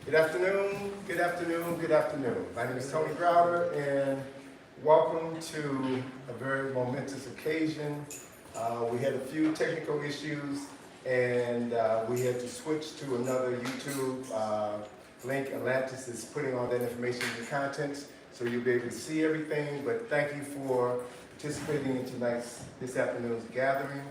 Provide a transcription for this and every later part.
Good afternoon, good afternoon, good afternoon. My name is Tony Browder, and welcome to a very momentous occasion. We had a few technical issues, and we had to switch to another YouTube link. Atlantis is putting all that information in the contents, so you'll be able to see everything. But thank you for participating in this afternoon's gathering.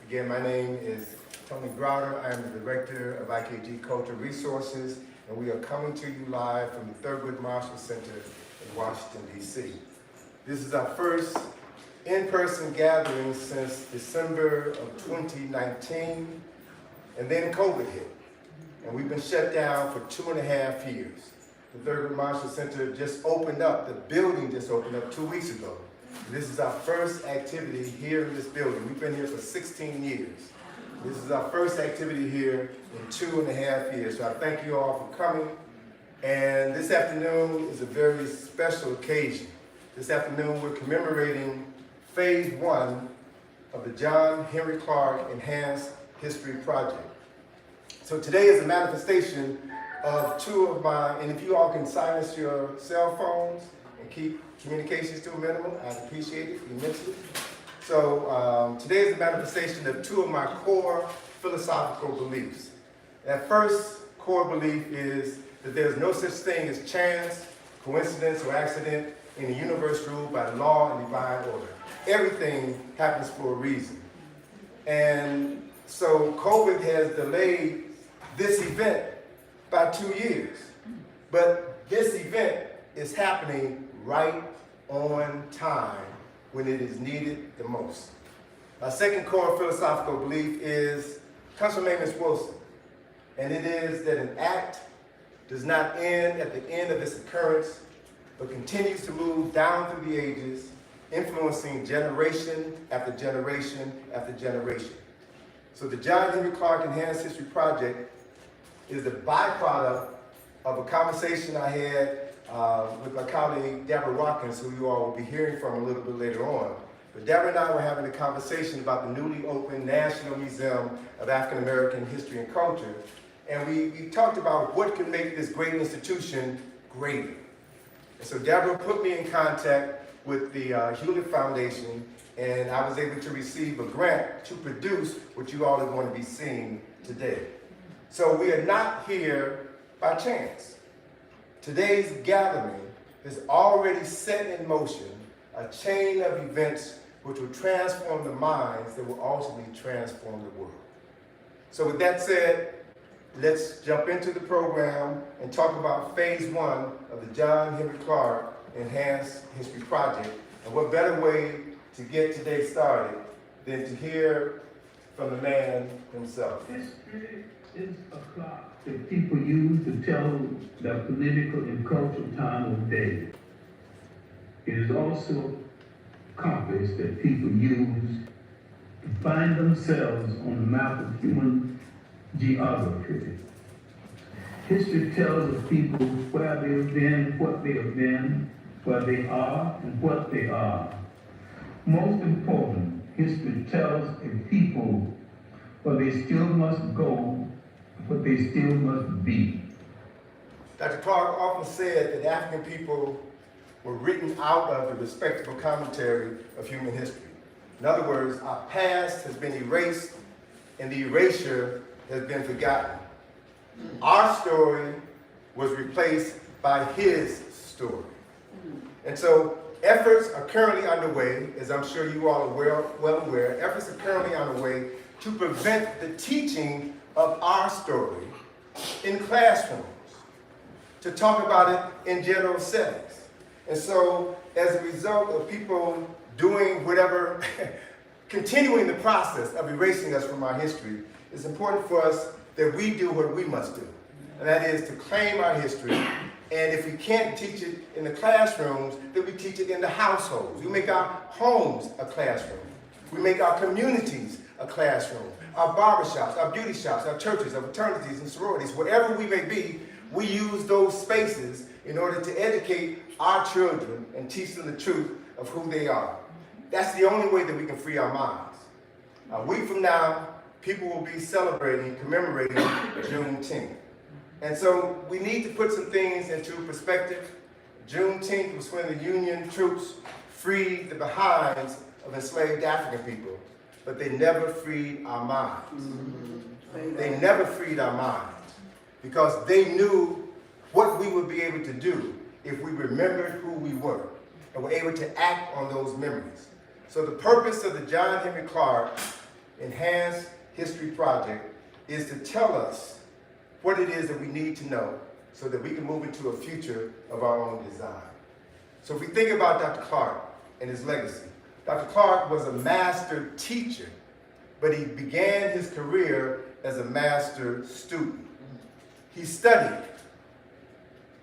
Again, my name is Tony Browder. I am the Director of IKG Cultural Resources, and we are coming to you live from the Thurgood Marshall Center in Washington, D.C. This is our first in-person gathering since December of 2019, and then COVID hit. And we've been shut down for 2.5 years. The Thurgood Marshall Center just opened up, the building just opened up 2 weeks ago. This is our first activity here in this building. We've been here for 16 years. This is our first activity here in 2.5 years. So I thank you all for coming. And this afternoon is a very special occasion. This afternoon we're commemorating phase 1 of the John Henry Clarke Enhanced History Project. So today is a manifestation of two of my, and if you all can silence your cell phones and keep communications to a minimum, I'd appreciate it immensely. So today is a manifestation of two of my core philosophical beliefs. That first core belief is that there's no such thing as chance, coincidence, or accident in a universe ruled by law and divine order. Everything happens for a reason. And so COVID has delayed this event by 2 years. But this event is happening right on time when it is needed the most. My second core philosophical belief comes from Amos Wilson, and it is that an act does not end at the end of its occurrence, but continues to move down through the ages, influencing generation after generation after generation. So the John Henry Clarke Enhanced History Project is the byproduct of a conversation I had with my colleague, Deborah Watkins, who you all will be hearing from a little bit later on. But Deborah and I were having a conversation about the newly opened National Museum of African American History and Culture. And we talked about what can make this great institution greater. And so Deborah put me in contact with the Hewlett Foundation, and I was able to receive a grant to produce what you all are going to be seeing today. So we are not here by chance. Today's gathering has already set in motion a chain of events which will transform the minds that will ultimately transform the world. So with that said, let's jump into the program and talk about phase 1 of the John Henry Clarke Enhanced History Project. And what better way to get today started than to hear from the man himself. History is a clock that people use to tell their political and cultural time of day. It is also a compass that people use to find themselves on the map of human geography. History tells of people where they have been, what they have been, where they are, and what they are. Most important, history tells a people where they still must go, what they still must be. Dr. Clarke often said that African people were written out of the respectable commentary of human history. In other words, our past has been erased and the erasure has been forgotten. Our story was replaced by his story. And so efforts are currently underway, as I'm sure you all are well aware, efforts are currently underway to prevent the teaching of our story in classrooms, to talk about it in general settings. And so as a result of people doing whatever, continuing the process of erasing us from our history, it's important for us that we do what we must do. And that is to claim our history. And if we can't teach it in the classrooms, then we teach it in the households. We make our homes a classroom. We make our communities a classroom. Our barbershops, our beauty shops, our churches, our fraternities and sororities, wherever we may be, we use those spaces in order to educate our children and teach them the truth of who they are. That's the only way that we can free our minds. A week from now, people will be celebrating, commemorating Juneteenth. And so we need to put some things into perspective. Juneteenth was when the Union troops freed the behinds of enslaved African people, but they never freed our minds. They never freed our minds because they knew what we would be able to do if we remembered who we were and were able to act on those memories. So the purpose of the John Henrik Clarke Enhanced History Project is to tell us what it is that we need to know so that we can move into a future of our own design. So if we think about Dr. Clarke and his legacy, Dr. Clarke was a master teacher, but he began his career as a master student. He studied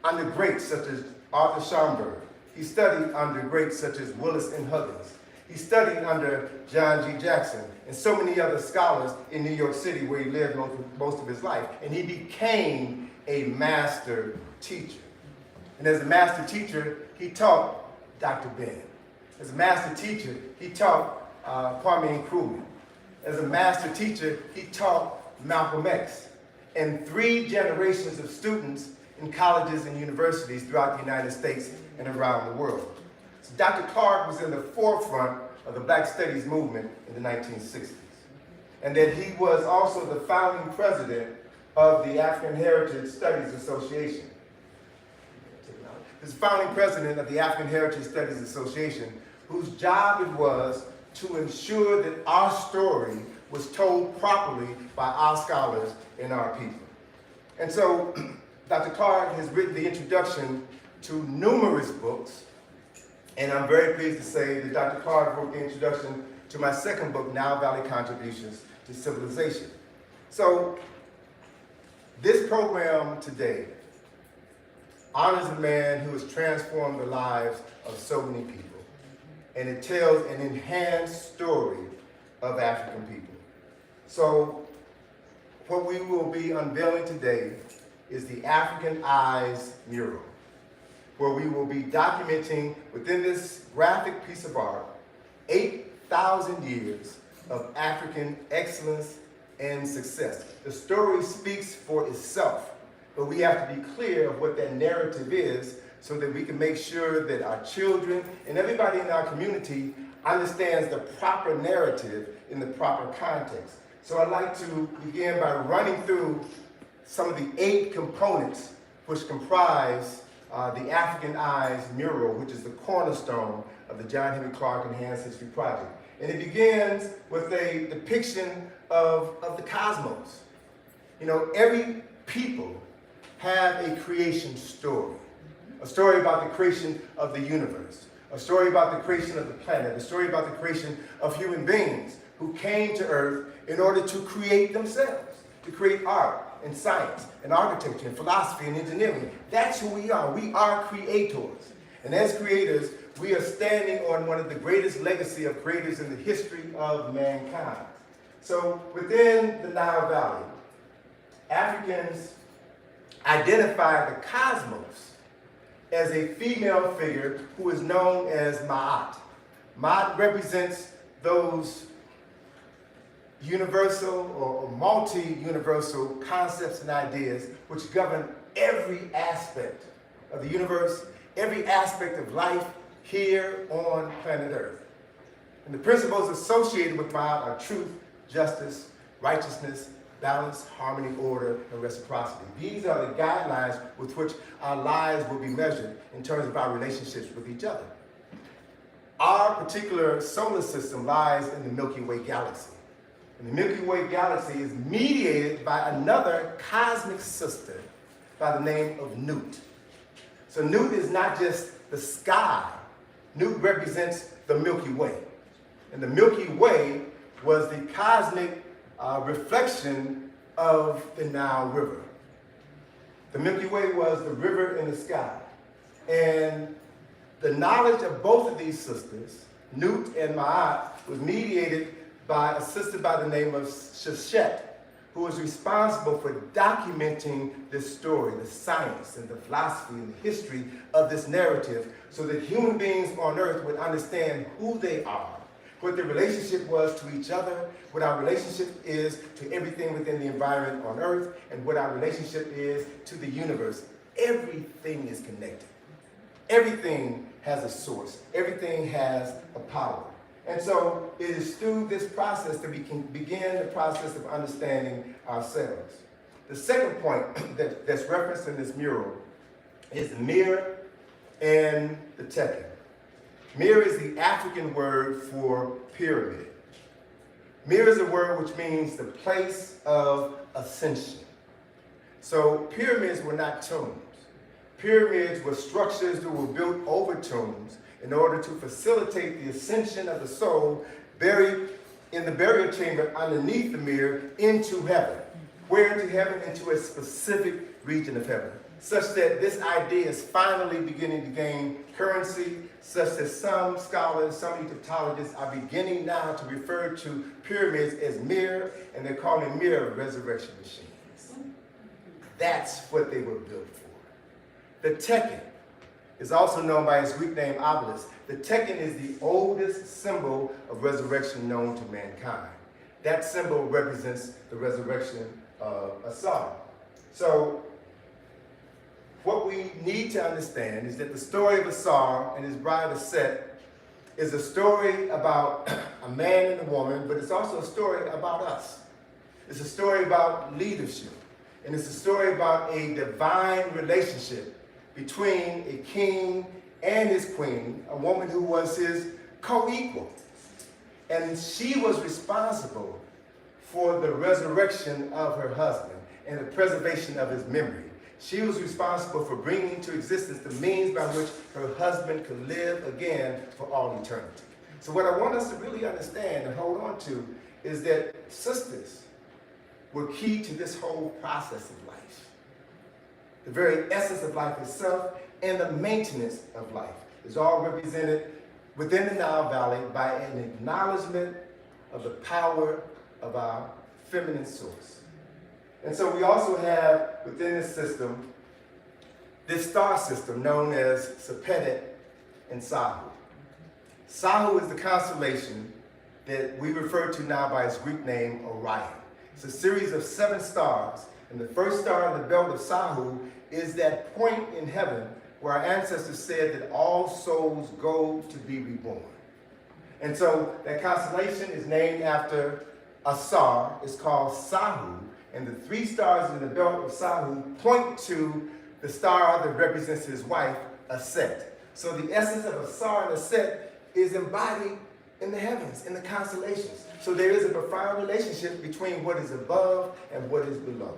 under greats such as Arthur Schomburg. He studied under greats such as Willis and Huggins. He studied under John G. Jackson and so many other scholars in New York City where he lived most of his life. And he became a master teacher. And as a master teacher, he taught Dr. Ben. As a master teacher, he taught Kwame Nkrumah. As a master teacher, he taught Malcolm X. And 3 generations of students in colleges and universities throughout the United States and around the world. So Dr. Clarke was in the forefront of the Black Studies movement in the 1960s. And that he was also the founding president of the African Heritage Studies Association. He's the founding president of the African Heritage Studies Association, whose job it was to ensure that our story was told properly by our scholars and our people. And so Dr. Clarke has written the introduction to numerous books, and I'm very pleased to say that Dr. Clarke wrote the introduction to my second book, Nile Valley Contributions to Civilization. So this program today honors a man who has transformed the lives of so many people, and it tells an enhanced story of African people. So what we will be unveiling today is the African Eyes Mural, where we will be documenting within this graphic piece of art 8,000 years of African excellence and success. The story speaks for itself, but we have to be clear of what that narrative is so that we can make sure that our children and everybody in our community understands the proper narrative in the proper context. So I'd like to begin by running through some of the 8 components which comprise the African Eyes Mural, which is the cornerstone of the John Henrik Clarke Enhanced History Project. And it begins with a depiction of the cosmos. You know, every people have a creation story. A story about the creation of the universe. A story about the creation of the planet. A story about the creation of human beings who came to Earth in order to create themselves, to create art and science and architecture and philosophy and engineering. That's who we are. We are creators. And as creators, we are standing on one of the greatest legacy of creators in the history of mankind. So within the Nile Valley, Africans identify the cosmos as a female figure who is known as Ma'at. Ma'at represents those universal or multi-universal concepts and ideas which govern every aspect of the universe, every aspect of life here on planet Earth. And the principles associated with Ma'at are truth, justice, righteousness, balance, harmony, order, and reciprocity. These are the guidelines with which our lives will be measured in terms of our relationships with each other. Our particular solar system lies in the Milky Way galaxy. And the Milky Way galaxy is mediated by another cosmic sister by the name of Nut. So Nut is not just the sky. Nut represents the Milky Way. And the Milky Way was the cosmic reflection of the Nile River. The Milky Way was the river in the sky. And the knowledge of both of these sisters, Nut and Ma'at, was mediated by a sister by the name of Sheshet, who was responsible for documenting this story, the science and the philosophy and the history of this narrative, so that human beings on Earth would understand who they are, what their relationship was to each other, what our relationship is to everything within the environment on earth, and what our relationship is to the universe. Everything is connected. Everything has a source. Everything has a power. And so it is through this process that we can begin the process of understanding ourselves. The second point that's referenced in this mural is the mirror and the tekken. Mirror is the African word for pyramid. Mirror is a word which means the place of ascension. So pyramids were not tombs. Pyramids were structures that were built over tombs in order to facilitate the ascension of the soul buried in the burial chamber underneath the mirror into heaven. Where into heaven? Into a specific region of heaven. Such that this idea is finally beginning to gain currency, such that some scholars, some Egyptologists are beginning now to refer to pyramids as mirror, and they're calling mirror resurrection machines. That's what they were built for. The tekken is also known by its Greek name obelisk. The tekken is the oldest symbol of resurrection known to mankind. That symbol represents the resurrection of Asar. So what we need to understand is that the story of Asar and his bride Set is a story about a man and a woman, but it's also a story about us. It's a story about leadership, and it's a story about a divine relationship between a king and his queen, a woman who was his co-equal. And she was responsible for the resurrection of her husband and the preservation of his memory. She was responsible for bringing into existence the means by which her husband could live again for all eternity. So what I want us to really understand and hold on to is that sisters were key to this whole process of life. The very essence of life itself and the maintenance of life is all represented within the Nile Valley by an acknowledgement of the power of our feminine source. And so we also have within this system, this star system known as Septet and Sahu. Sahu is the constellation that we refer to now by its Greek name Orion. It's a series of 7 stars, and the first star in the belt of Sahu is that point in heaven where our ancestors said that all souls go to be reborn. And so that constellation is named after Asar. It's called Sahu. And the 3 stars in the belt of Sahu point to the star that represents his wife, Set. So the essence of Asar and Set is embodied in the heavens, in the constellations. So there is a profound relationship between what is above and what is below.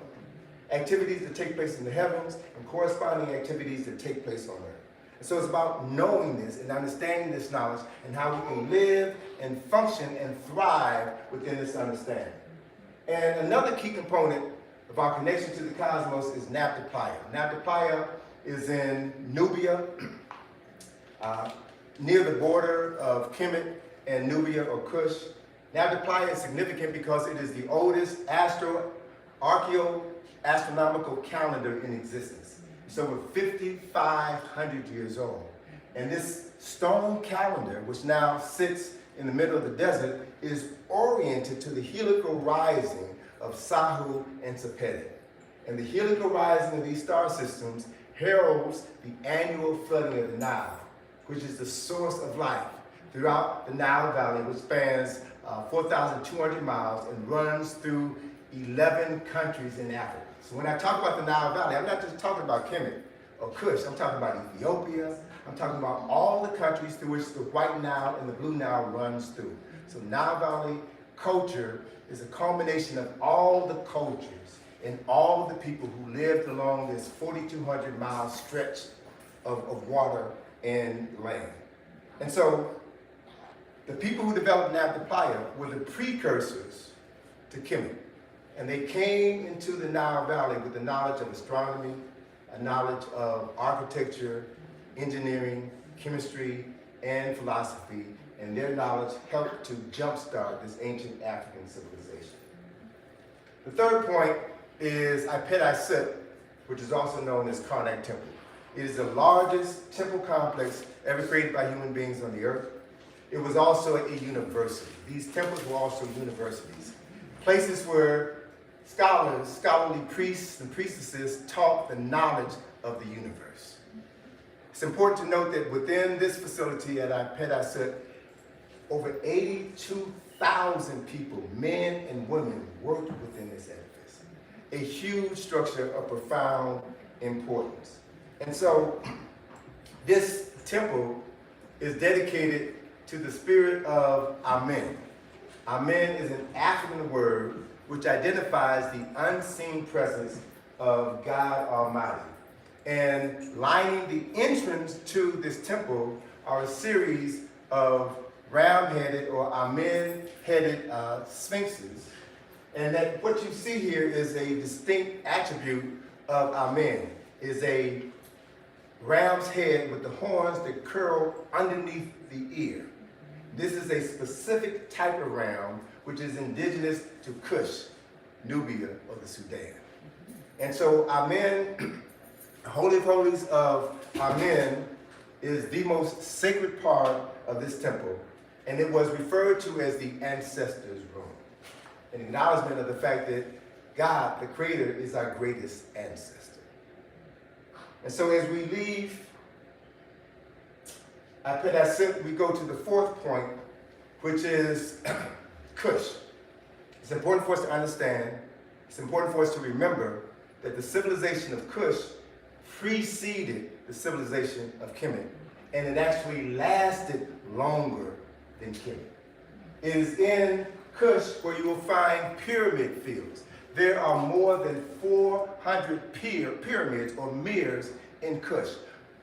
Activities that take place in the heavens and corresponding activities that take place on earth. And so it's about knowing this and understanding this knowledge and how we can live and function and thrive within this understanding. And another key component of our connection to the cosmos is Nabta-Playa. Nabta-Playa is in Nubia, near the border of Kemet and Nubia or Kush. Nabta-Playa is significant because it is the oldest astronomical calendar in existence. It's over 5,500 years old. And this stone calendar, which now sits in the middle of the desert, is oriented to the heliacal rising of Sahu and Septet. And the heliacal rising of these star systems heralds the annual flooding of the Nile, which is the source of life throughout the Nile Valley, which spans 4,200 miles and runs through 11 countries in Africa. So when I talk about the Nile Valley, I'm not just talking about Kemet or Kush. I'm talking about Ethiopia. I'm talking about all the countries through which the White Nile and the Blue Nile runs through. So Nile Valley culture is a culmination of all the cultures and all of the people who lived along this 4,200 mile stretch of water and land. And so the people who developed Nabta-Playa were the precursors to Kemet. And they came into the Nile Valley with the knowledge of astronomy, a knowledge of architecture, engineering, chemistry, and philosophy, and their knowledge helped to jumpstart this ancient African civilization. The third point is Set, which is also known as Karnak Temple. It is the largest temple complex ever created by human beings on the earth. it was also a university. These temples were also universities, places where scholars, scholarly priests and priestesses taught the knowledge of the universe. It's important to note that within this facility at Pet Asut, over 82,000 people, men and women, worked within this edifice. A huge structure of profound importance. And so this temple is dedicated to the spirit of Amen. Amen is an African word which identifies the unseen presence of God Almighty. And lining the entrance to this temple are a series of round-headed or Amen-headed sphinxes. And that what you see here is a distinct attribute of Amen, is a ram's head with the horns that curl underneath the ear. This is a specific type of ram which is indigenous to Kush, Nubia, or the Sudan. And so Amen, the Holy of Holies of Amen, is the most sacred part of this temple, and it was referred to as the ancestors' room, an acknowledgement of the fact that God, the Creator, is our greatest ancestor. And so as we leave Pet Asut, we go to the fourth point, which is Kush. It's important for us to understand, it's important for us to remember that the civilization of Kush preceded the civilization of Kemet, and it actually lasted longer than Kemet. It is in Kush where you will find pyramid fields. There are more than 400 pyramids or mirs in Kush.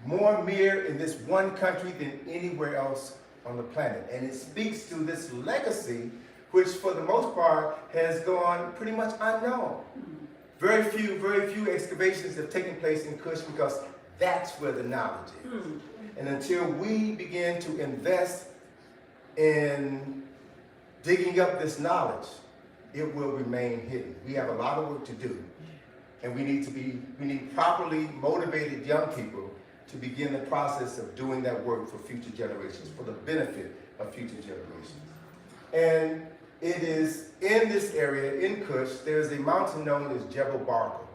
More mir in this one country than anywhere else on the planet. And it speaks to this legacy, which for the most part has gone pretty much unknown. Very few excavations have taken place in Kush because that's where the knowledge is. And until we begin to invest in digging up this knowledge, it will remain hidden. We have a lot of work to do. And we need properly motivated young people to begin the process of doing that work for future generations, for the benefit of future generations. And it is in this area, in Kush, there's a mountain known as Jebel Barkal,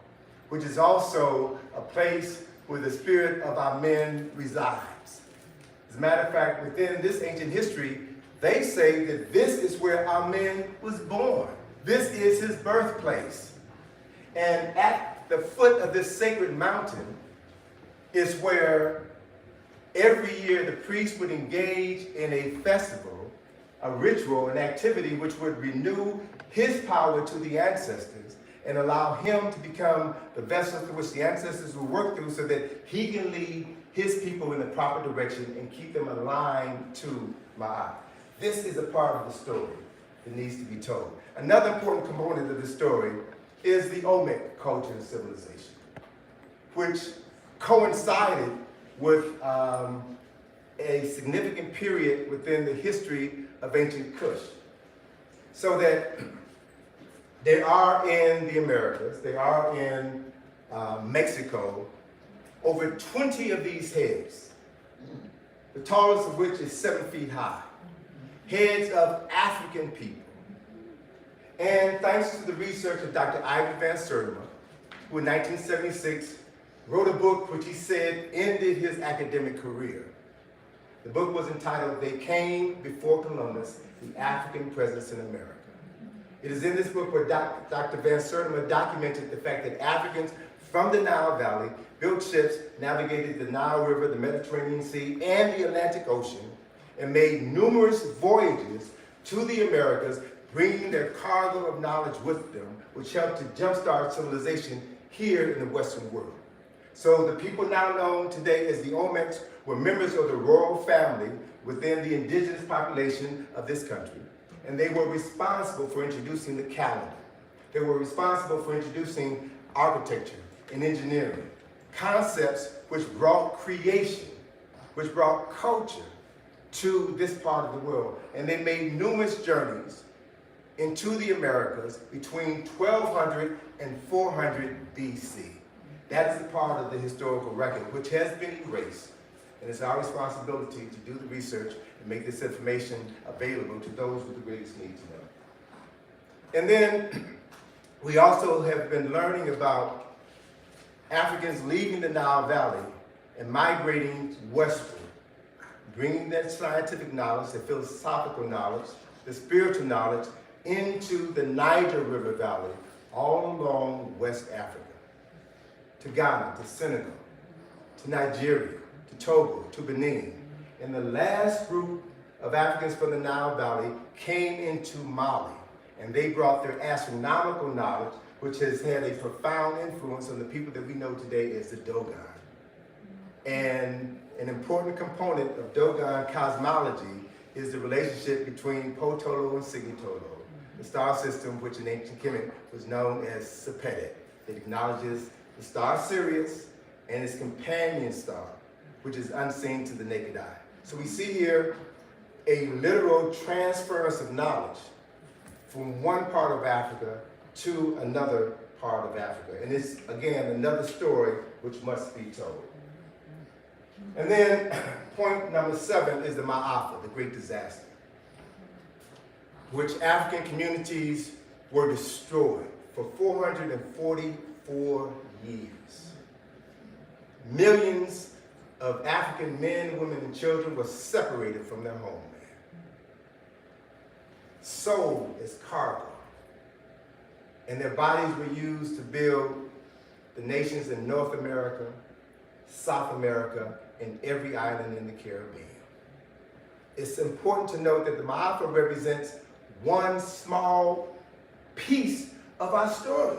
which is also a place where the spirit of Amen resides. As a matter of fact, within this ancient history, they say that this is where Amen was born. This is his birthplace. And at the foot of this sacred mountain is where every year the priest would engage in a festival, a ritual, an activity which would renew his power to the ancestors and allow him to become the vessel through which the ancestors will work through so that he can lead his people in the proper direction and keep them aligned to Ma'at. This is a part of the story that needs to be told. Another important component of the story is the Olmec culture and civilization, which coincided with a significant period within the history of ancient Kush. So that there are in the Americas, there are in Mexico, over 20 of these heads, the tallest of which is 7 feet high, heads of African people. And thanks to the research of Dr. Ivy Van Sertima, who in 1976 wrote a book which he said ended his academic career. The book was entitled, They Came Before Columbus, the African Presence in America. It is in this book where Dr. Van Sertima documented the fact that Africans from the Nile Valley built ships, navigated the Nile River, the Mediterranean Sea, and the Atlantic Ocean, and made numerous voyages to the Americas, bringing their cargo of knowledge with them, which helped to jumpstart civilization here in the Western world. So the people now known today as the Olmecs were members of the royal family within the indigenous population of this country, and they were responsible for introducing the calendar. They were responsible for introducing architecture and engineering, concepts which brought creation, which brought culture to this part of the world. And they made numerous journeys into the Americas between 1200 and 400 BC. That is a part of the historical record which has been erased. And it's our responsibility to do the research and make this information available to those with the greatest need to know. And then we also have been learning about Africans leaving the Nile Valley and migrating westward, bringing that scientific knowledge, the philosophical knowledge, the spiritual knowledge into the Niger River Valley, all along West Africa, to Ghana, to Senegal, to Nigeria, to Togo, to Benin. And the last group of Africans from the Nile Valley came into Mali, and they brought their astronomical knowledge, which has had a profound influence on the people that we know today as the Dogon. And an important component of Dogon cosmology is the relationship between Potolo and Sigitolo, the star system which in ancient Kemet was known as Septet. It acknowledges the star Sirius and its companion star, which is unseen to the naked eye. So we see here a literal transference of knowledge from one part of Africa to another part of Africa. And it's, again, another story which must be told. And then point number 7 is the Ma'afa, the Great Disaster, which African communities were destroyed for 444 years. Millions of African men, women, and children were separated from their homeland, sold as cargo, and their bodies were used to build the nations in North America, South America, and every island in the Caribbean. It's important to note that the Ma'afa represents one small piece of our story.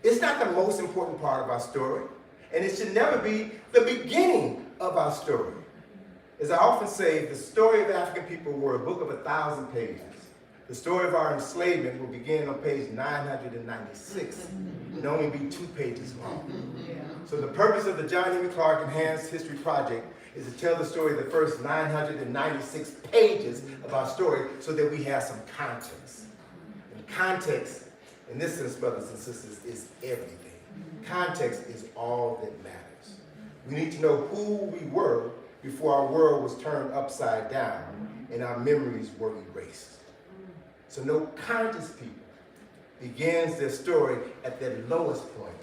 It's not the most important part of our story, and it should never be the beginning of our story. As I often say, the story of African people were a book of 1,000 pages. The story of our enslavement will begin on page 996 and only be 2 pages long. So the purpose of the John Henry Clarke Enhanced History Project is to tell the story of the first 996 pages of our story so that we have some context. And context, in this sense, brothers and sisters, is everything. Context is all that matters. We need to know who we were before our world was turned upside down and our memories were erased. So no conscious people begins their story at their lowest point,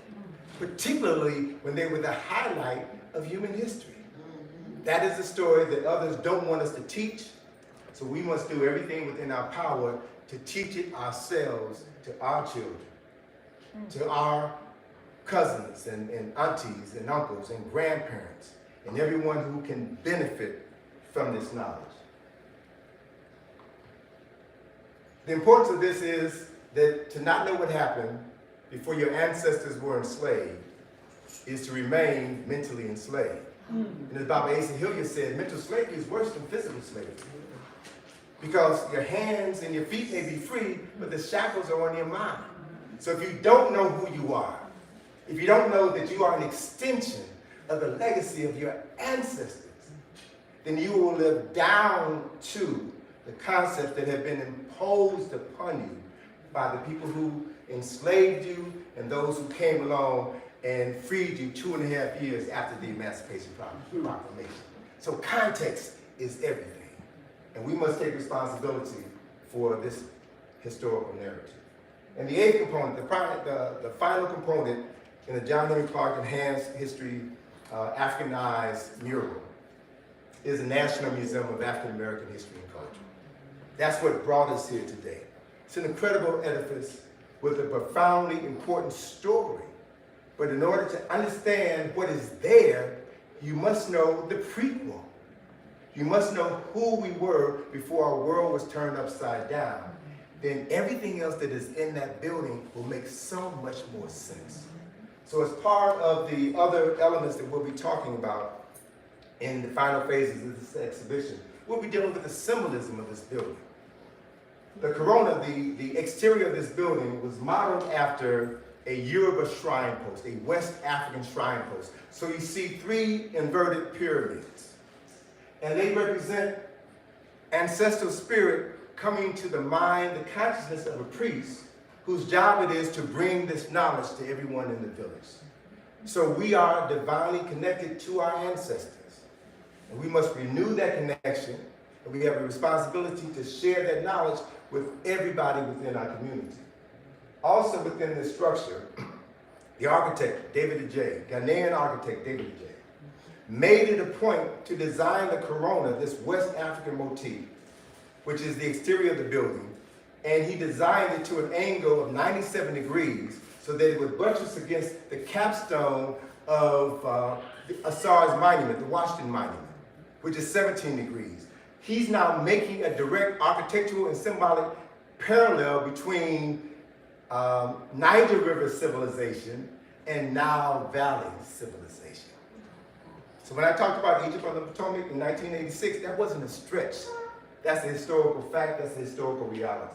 particularly when they were the highlight of human history. That is the story that others don't want us to teach, so we must do everything within our power to teach it ourselves to our children, to our cousins and aunties and uncles and grandparents, and everyone who can benefit from this knowledge. The importance of this is that to not know what happened before your ancestors were enslaved is to remain mentally enslaved. And as Baba Asa Hilliard said, mental slavery is worse than physical slavery. Because your hands and your feet may be free, but the shackles are on your mind. So if you don't know who you are, if you don't know that you are an extension of the legacy of your ancestors, then you will live down to the concepts that have been imposed upon you by the people who enslaved you and those who came along and freed you 2.5 years after the Emancipation Proclamation. So context is everything. And we must take responsibility for this historical narrative. And the 8th component, the final component in the John Henry Clarke Enhanced History Africanized Mural is the National Museum of African American History and Culture. That's what brought us here today. It's an incredible edifice with a profoundly important story. But in order to understand what is there, you must know the prequel. You must know who we were before our world was turned upside down. Then everything else that is in that building will make so much more sense. So as part of the other elements that we'll be talking about in the final phases of this exhibition, we'll be dealing with the symbolism of this building. The corona, the exterior of this building was modeled after a Yoruba shrine post, a West African shrine post. So you see 3 inverted pyramids. And they represent ancestral spirit coming to the mind, the consciousness of a priest whose job it is to bring this knowledge to everyone in the village. So we are divinely connected to our ancestors. And we must renew that connection, and we have a responsibility to share that knowledge with everybody within our community. Also within this structure, the architect, David Ajay, Ghanaian architect David Ajay, made it a point to design the corona, this West African motif, which is the exterior of the building, and he designed it to an angle of 97 degrees so that it would buttress against the capstone of Asar's monument, the Washington Monument, which is 17 degrees. He's now making a direct architectural and symbolic parallel between Niger River civilization and Nile Valley civilization. So when I talked about Egypt on the Potomac in 1986, that wasn't a stretch. That's a historical fact, that's a historical reality.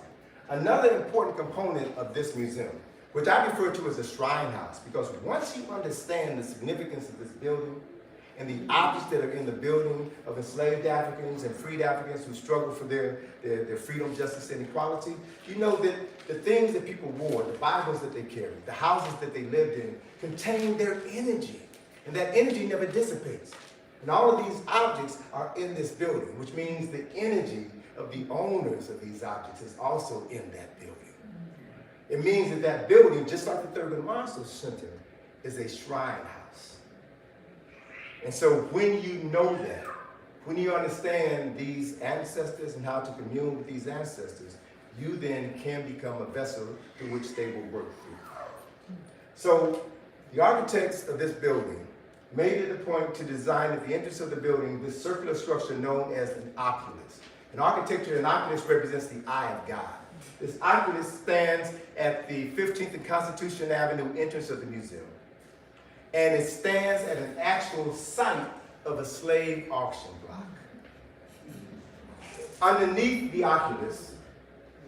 Another important component of this museum, which I refer to as a shrine house, because once you understand the significance of this building and the objects that are in the building of enslaved Africans and freed Africans who struggle for their freedom, justice, and equality, you know that the things that people wore, the Bibles that they carried, the houses that they lived in, contain their energy. And that energy never dissipates. And all of these objects are in this building, which means the energy of the owners of these objects is also in that building. It means that that building, just like the Thurgood Marshall Center, is a shrine house. And so when you know that, when you understand these ancestors and how to commune with these ancestors, you then can become a vessel through which they will work through. So the architects of this building made it a point to design at the entrance of the building this circular structure known as an oculus. In architecture, an oculus represents the eye of God. This oculus stands at the 15th and Constitution Avenue entrance of the museum. And it stands at an actual site of a slave auction block. Underneath the oculus,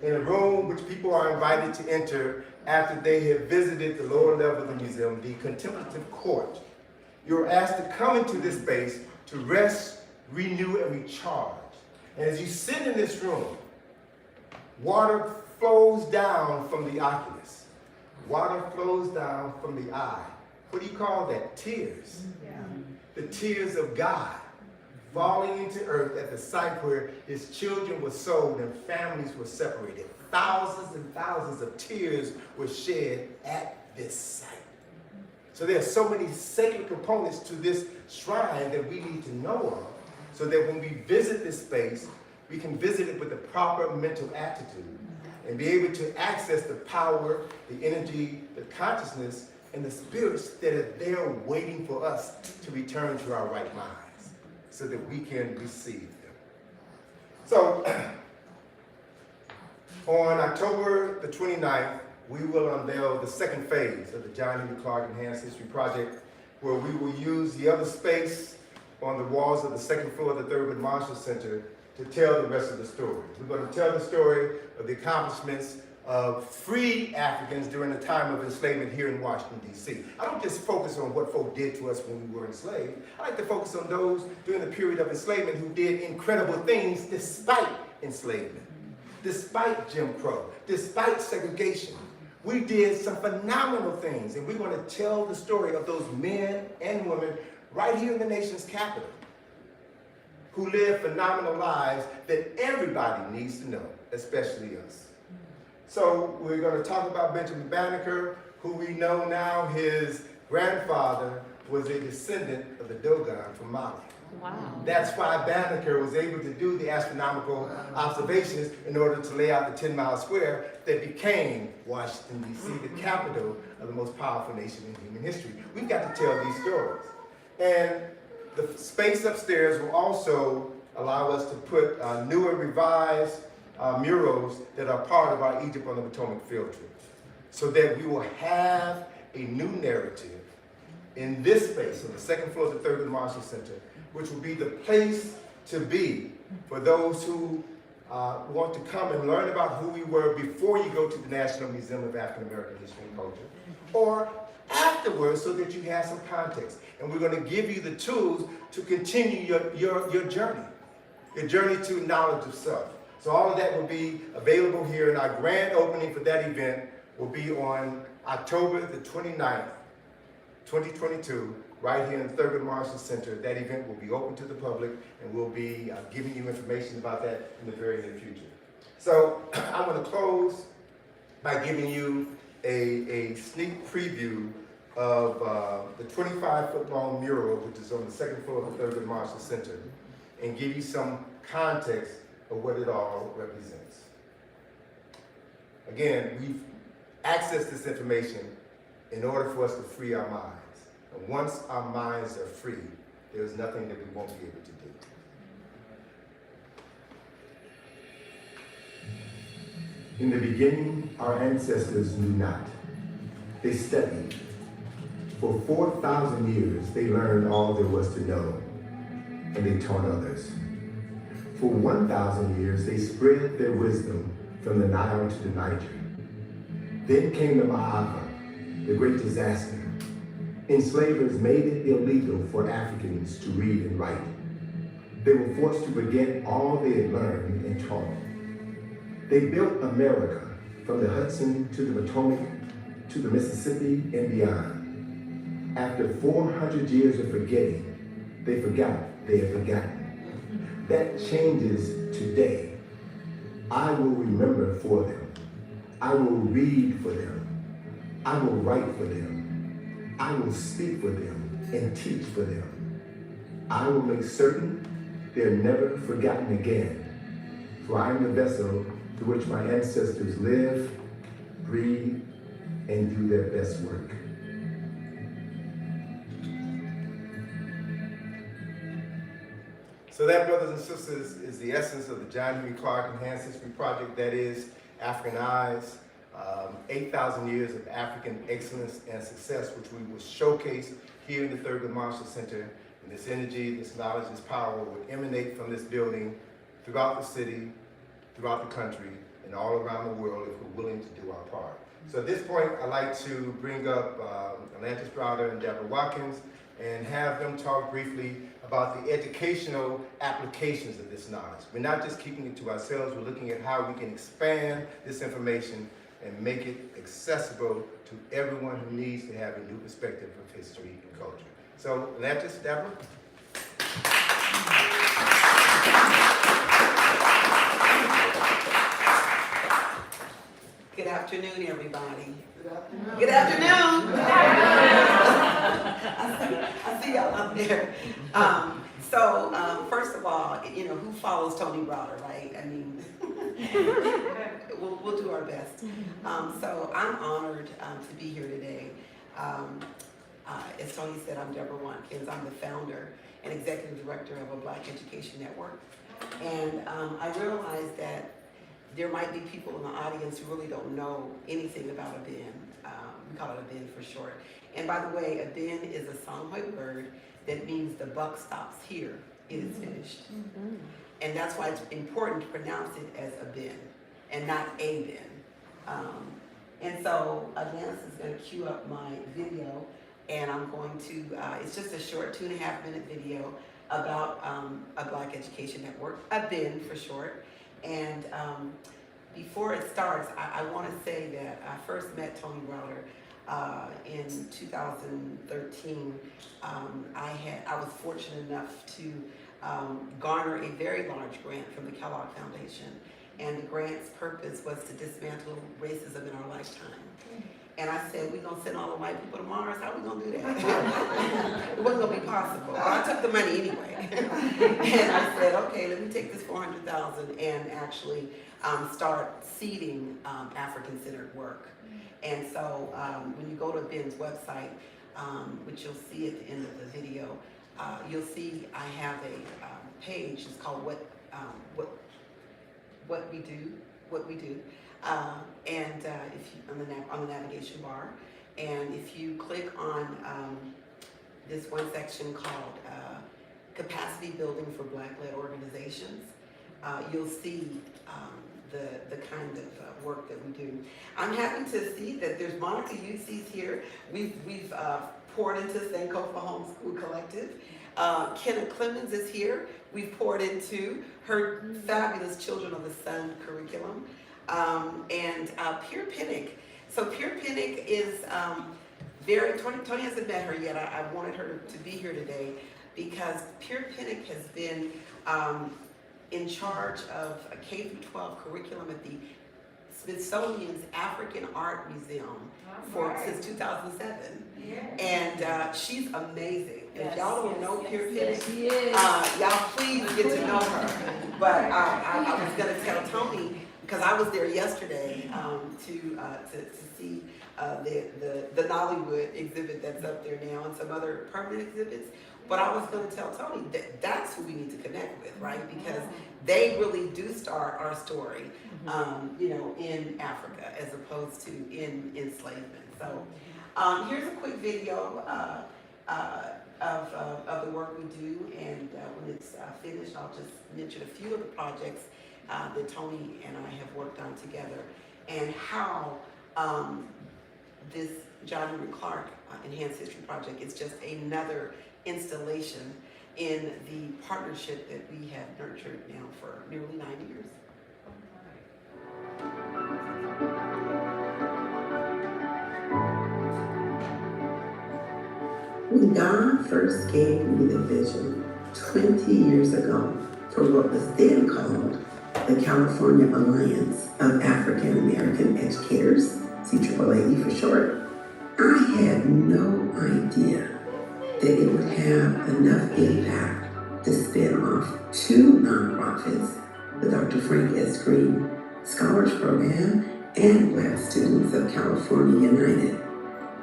in a room which people are invited to enter after they have visited the lower level of the museum, the contemplative court, you're asked to come into this space to rest, renew, and recharge. And as you sit in this room, water flows down from the oculus. Water flows down from the eye. What do you call that? Tears. Yeah. The tears of God falling into earth at the site where his children were sold and families were separated. Thousands and thousands of tears were shed at this site. So there are so many sacred components to this shrine that we need to know of, so that when we visit this space, we can visit it with the proper mental attitude and be able to access the power, the energy, the consciousness, and the spirits that are there waiting for us to return to our right minds so that we can receive them. So on October the 29th, we will unveil the second phase of the John Henrik Clarke Enhanced History Project, where we will use the other space on the walls of the second floor of the Thurgood Marshall Center to tell the rest of the story. We're going to tell the story of the accomplishments of free Africans during the time of enslavement here in Washington, D.C. I don't just focus on what folk did to us when we were enslaved. I like to focus on those during the period of enslavement who did incredible things despite enslavement, despite Jim Crow, despite segregation. We did some phenomenal things, and we're going to tell the story of those men and women right here in the nation's capital who live phenomenal lives that everybody needs to know, especially us. So we're going to talk about Benjamin Banneker, who we know now his grandfather was a descendant of the Dogon from Mali. Wow. That's why Banneker was able to do the astronomical observations in order to lay out the 10-mile square that became Washington, D.C., the capital of the most powerful nation in human history. We've got to tell these stories. And the space upstairs will also allow us to put new and revised murals that are part of our Egypt on the Potomac field trip, so that we will have a new narrative in this space, on the second floor of the Thurgood Marshall Center, which will be the place to be for those who want to come and learn about who we were before you go to the National Museum of African American History and Culture, or afterwards, so that you have some context. And we're going to give you the tools to continue your journey to knowledge of self. So all of that will be available here, and our grand opening for that event will be on October the 29th, 2022, right here in Thurgood Marshall Center. That event will be open to the public, and we'll be giving you information about that in the very near future. So I'm going to close by giving you a sneak preview of the 25-foot-long mural, which is on the second floor of the Thurgood Marshall Center, and give you some context of what it all represents. Again, we've accessed this information in order for us to free our minds. And once our minds are free, there's nothing that we won't be able to do. In the beginning, our ancestors knew not. They studied. For 4,000 years, they learned all there was to know, and they taught others. For 1,000 years, they spread their wisdom from the Nile to the Niger. Then came the Ma'afa, the great disaster. Enslavers made it illegal for Africans to read and write. They were forced to forget all they had learned and taught. They built America from the Hudson to the Potomac to the Mississippi and beyond. After 400 years of forgetting, they forgot they had forgotten. That changes today. I will remember for them. I will read for them. I will write for them. I will speak for them and teach for them. I will make certain they're never forgotten again. For I am the vessel through which my ancestors live, breathe, and do their best work. So that, brothers and sisters, is the essence of the John Henry Clarke Enhanced History Project. That is African Eyes, 8,000 years of African excellence and success, which we will showcase here in the Thurgood Marshall Center. And this energy, this knowledge, this power will emanate from this building throughout the city, throughout the country, and all around the world if we're willing to do our part. So at this point, I'd like to bring up Atlantis Browder and Deborah Watkins and have them talk briefly about the educational applications of this knowledge. We're not just keeping it to ourselves, we're looking at how we can expand this information and make it accessible to everyone who needs to have a new perspective of history and culture. So Atlantis, Deborah. Good afternoon, everybody. Good afternoon. Good afternoon. I see y'all up there. First of all, who follows Tony Browder, right? I mean, we'll do our best. So I'm honored to be here today. As Tony said, I'm Deborah Watkins. I'm the founder and executive director of a Black Education Network. And I realized that there might be people in the audience who really don't know anything about a bin. We call it a bin for short. And by the way, a bin is a Songhoy word that means the buck stops here. It is finished. And that's why it's important to pronounce it as a bin and not a bin. And so Atlantis is going to cue up my video, and I'm going to, it's just a short 2.5-minute video about a Black Education Network, a bin for short. And before it starts, I want to say that I first met Tony Browder in 2013. I was fortunate enough to garner a very large grant from the Kellogg Foundation, and the grant's purpose was to dismantle racism in our lifetime. And I said, we're gonna send all the white people to Mars, how are we gonna do that? It wasn't gonna be possible. Well, I took the money anyway. And I said, okay, let me take this $400,000 and actually start seeding African-centered work. And so when you go to Ben's website, which you'll see at the end of the video, you'll see I have a page. It's called What We Do. And if you, on the navigation bar, and if you click on this one section called Capacity Building for Black-Led Organizations, you'll see the kind of work that we do. I'm happy to see that there's Monica Yutsi's here. We've poured into Sankofa Homeschool Collective. Kenna Clemens is here. We've poured into her fabulous Children of the Sun curriculum. And Pierre Pinnick. So Pierre Pinnick is Tony hasn't met her yet. I wanted her to be here today because Pierre Pinnock has been in charge of a K-12 curriculum at the Smithsonian's African Art Museum since 2007. Yeah. And she's amazing. Yes, if y'all don't know Pierre Pinnock, she is. y'all please get to know her. But I was going to tell Tony, because I was there yesterday to see the Nollywood exhibit that's up there now and some other permanent exhibits. But I was going to tell Tony that that's who we need to connect with, right? Because they really do start our story, in Africa as opposed to in enslavement. So here's a quick video of the work we do, and when it's finished, I'll just mention a few of the projects that Tony and I have worked on together, and how this John Henrik Clarke Enhanced History Project is just another installation in the partnership that we have nurtured now for nearly 9 years. When God first gave me the vision 20 years ago for what was then called the California Alliance of African American Educators, CAAE for short, I had no idea that it would have enough impact to spin off 2 nonprofits, the Dr. Frank S. Green Scholars Program and Black Students of California United,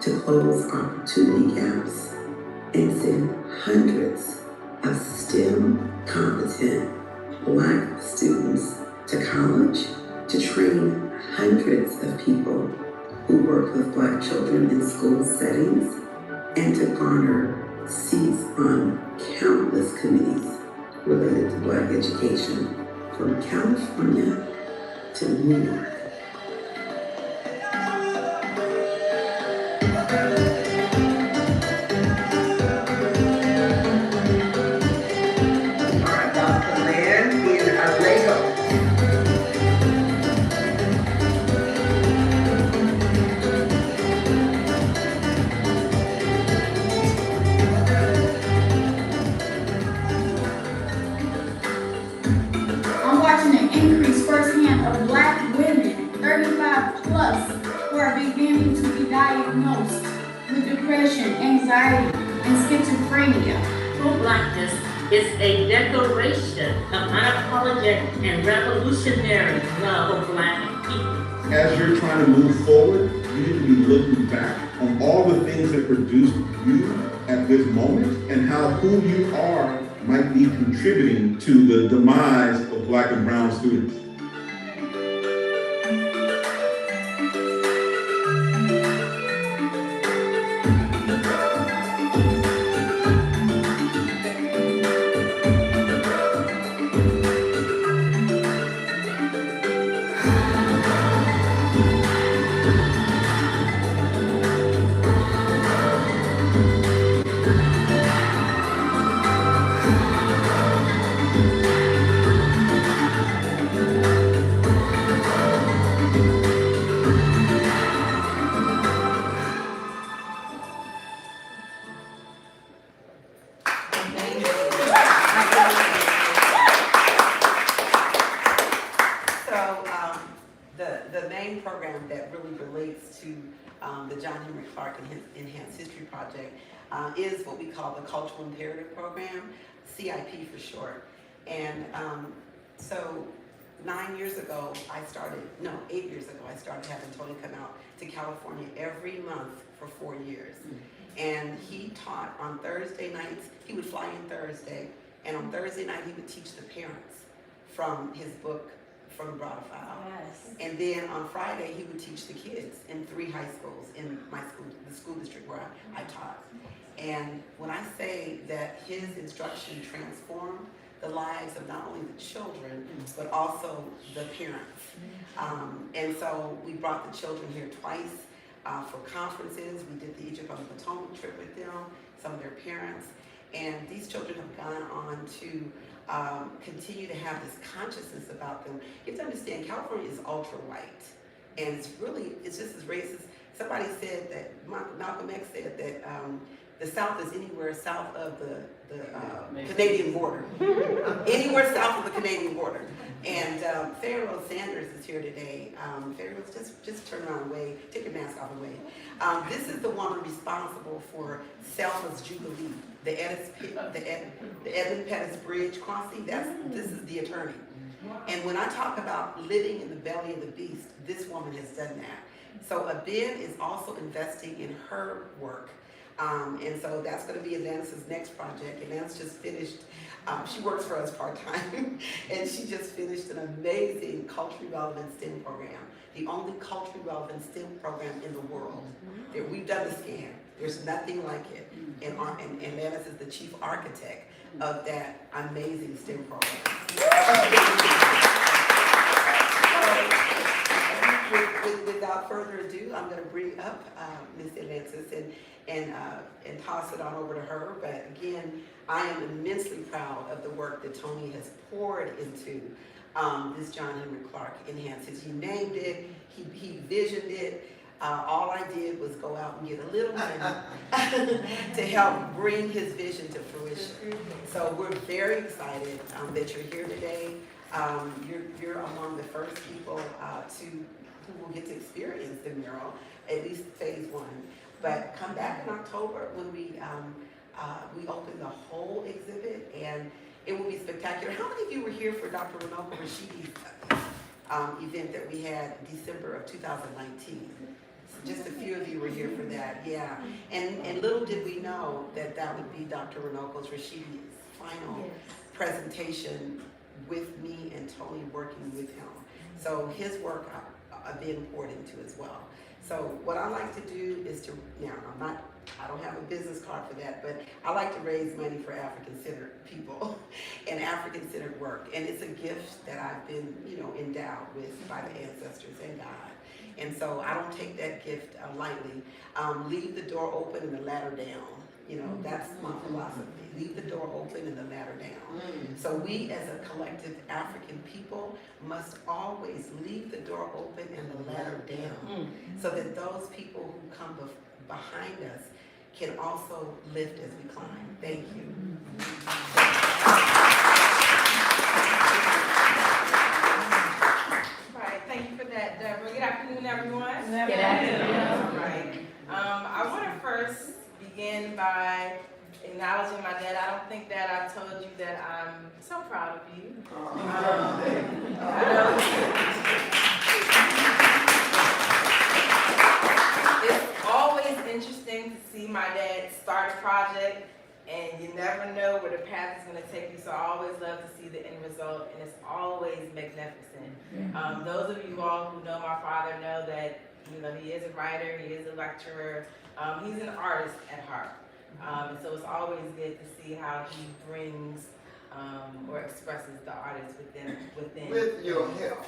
to close opportunity gaps and send hundreds of STEM competent Black students to college, to train hundreds of people who work with Black children in school settings, and to garner seats on countless committees related to Black education from California to New York. Diagnosed with depression, anxiety, and schizophrenia. Pro-Blackness is a declaration of unapologetic and revolutionary love of Black people. As you're trying to move forward, you need to be looking back on all the things that produced you at this moment and how who you are might be contributing to the demise of Black and brown students. Enhanced History Project is what we call the Cultural Imperative Program, CIP for short. And so 8 years ago, I started having Tony come out to California every month for 4 years. And he taught on Thursday nights. He would fly in Thursday, and on Thursday night he would teach the parents from his book, From the Broader File. Yes. And then on Friday, he would teach the kids in 3 high schools in my school, the school district where I taught. And when I say that his instruction transformed the lives of not only the children, but also the parents. And so we brought the children here twice for conferences. We did the Egypt on the Potomac trip with them, some of their parents. And these children have gone on to continue to have this consciousness about them. You have to understand, California is ultra white, and it's just as racist. somebody said that, Malcolm X said that the South is anywhere south of the Canadian border. Anywhere south of the Canadian border. And Pharaoh Sanders is here today. Pharaoh, just turn around and wave. Take your mask off and wave. This is the woman responsible for Selma's Jubilee, the Edmund Pettus Bridge crossing. This is the attorney. And when I talk about living in the belly of the beast, this woman has done that. So Abin is also investing in her work. And so that's going to be Atlantis' next project. Atlantis just finished, she works for us part-time, and she just finished an amazing culturally relevant STEM program, the only culturally relevant STEM program in the world. We've done the scan. There's nothing like it. And Atlantis is the chief architect of that amazing STEM program. Without further ado, I'm going to bring up Miss Atlantis and toss it on over to her. But again, I am immensely proud of the work that Tony has poured into this John Henrik Clarke Enhances. He named it, he visioned it. All I did was go out and get a little money to help bring his vision to fruition. So we're very excited that you're here today. You're among the first people who will get to experience the mural, at least phase 1. But come back in October when we open the whole exhibit, and it will be spectacular. How many of you were here for Dr. Runoko Rashidi's event that we had December of 2019? So just a few of you were here for that, yeah. And little did we know that that would be Dr. Runoko Rashidi's final presentation with me and Tony working with him. So his work I've been poured into as well. So what I like to do is to, now I don't have a business card for that, but I like to raise money for African-centered people and African-centered work. And it's a gift that I've been, endowed with by the ancestors and God. And so I don't take that gift lightly. Leave the door open and the ladder down. That's my philosophy. Leave the door open and the ladder down. So we as a collective African people must always leave the door open and the ladder down so that those people who come behind us can also lift as we climb. Thank you. Right, thank you for that, Deborah. Good afternoon, everyone. Good afternoon. All right. I want to first begin by acknowledging my dad. I don't think that I told you that I'm so proud of you. It's always interesting to see my dad start a project, and you never know where the path is going to take you. So I always love to see the end result, and it's always magnificent. Those of you all who know my father know that he is a writer, he is a lecturer, he's an artist at heart. So it's always good to see how he brings or expresses the artist within. With your help.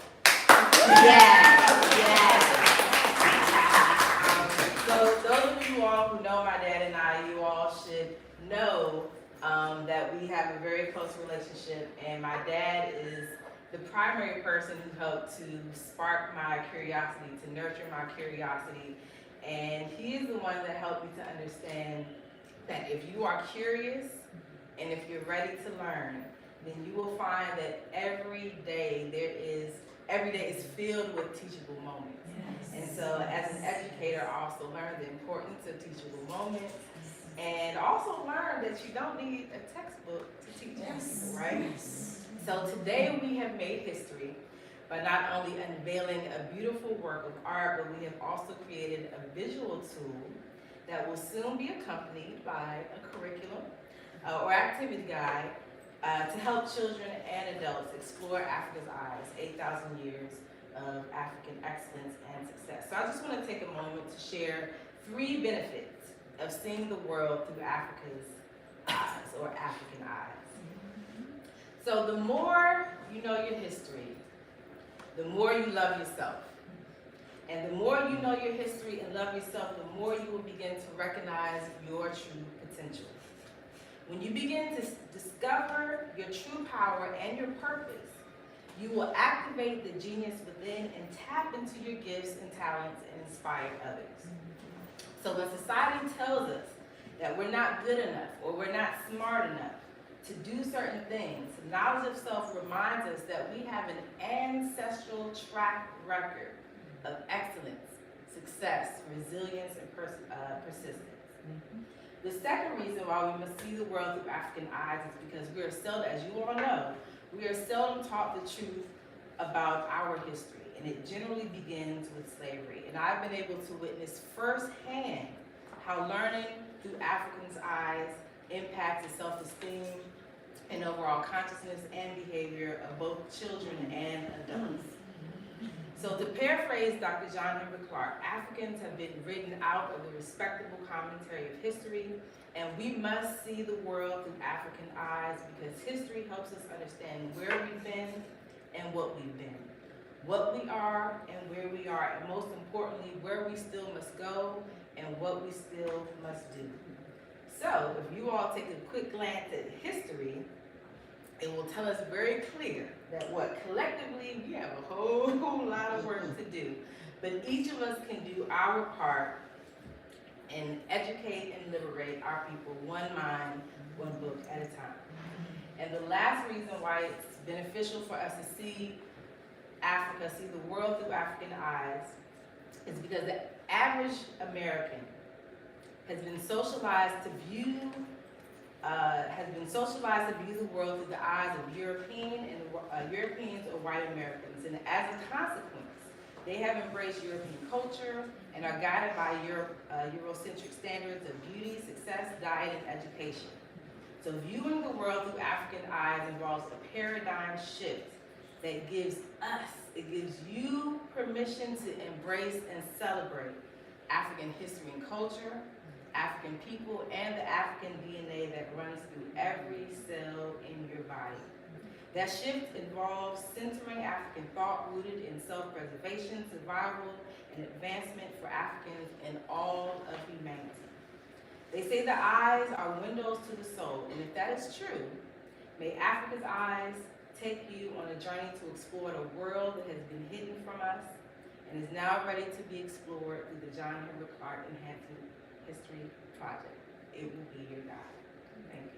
So those of you all who know my dad and I, you all should know that we have a very close relationship, and my dad is the primary person who helped to spark my curiosity, to nurture my curiosity, and he is the one that helped me to understand that if you are curious and if you're ready to learn, then you will find that every day is filled with teachable moments. And so as an educator, I also learned the importance of teachable moments, and also learned that you don't need a textbook to teach people, right? So today we have made history by not only unveiling a beautiful work of art, but we have also created a visual tool that will soon be accompanied by a curriculum or activity guide to help children and adults explore Africa's eyes, 8,000 years of African excellence and success. So I just want to take a moment to share 3 benefits of seeing the world through Africa's eyes or African eyes. So the more you know your history, the more you love yourself. And the more you know your history and love yourself, the more you will begin to recognize your true potential. When you begin to discover your true power and your purpose, You will activate the genius within and tap into your gifts and talents and inspire others. So when society tells us that we're not good enough or we're not smart enough to do certain things, knowledge of self reminds us that we have an ancestral track record of excellence, success, resilience, and persistence. The second reason why we must see the world through African eyes is because we are seldom, as you all know, we are seldom taught the truth about our history, and it generally begins with slavery. And I've been able to witness firsthand how learning through Africans' eyes impacts the self-esteem and overall consciousness and behavior of both children and adults. So to paraphrase Dr. John Henrik Clarke, Africans have been written out of the respectable commentary of history, and we must see the world through African eyes because history helps us understand where we've been and what we've been, what we are and where we are, and most importantly, where we still must go and what we still must do. So if you all take a quick glance at history, it will tell us very clear that collectively we have a whole lot of work to do, but each of us can do our part and educate and liberate our people one mind, one book at a time. And the last reason why it's beneficial for us to see Africa, see the world through African eyes, is because the average American has been socialized to view the world through the eyes of Europeans or white Americans. And as a consequence, they have embraced European culture and are guided by Eurocentric standards of beauty, success, diet, and education. So viewing the world through African eyes involves a paradigm shift that gives you permission to embrace and celebrate African history and culture, African people, and the African DNA that runs through every cell in your body. That shift involves centering African thought rooted in self-preservation, survival, and advancement for Africans and all of humanity. They say the eyes are windows to the soul, and if that is true, may Africa's eyes take you on a journey to explore the world that has been hidden from us and is now ready to be explored through the John Henrik Clarke Enhancing History Project. It will be your guide. Thank you.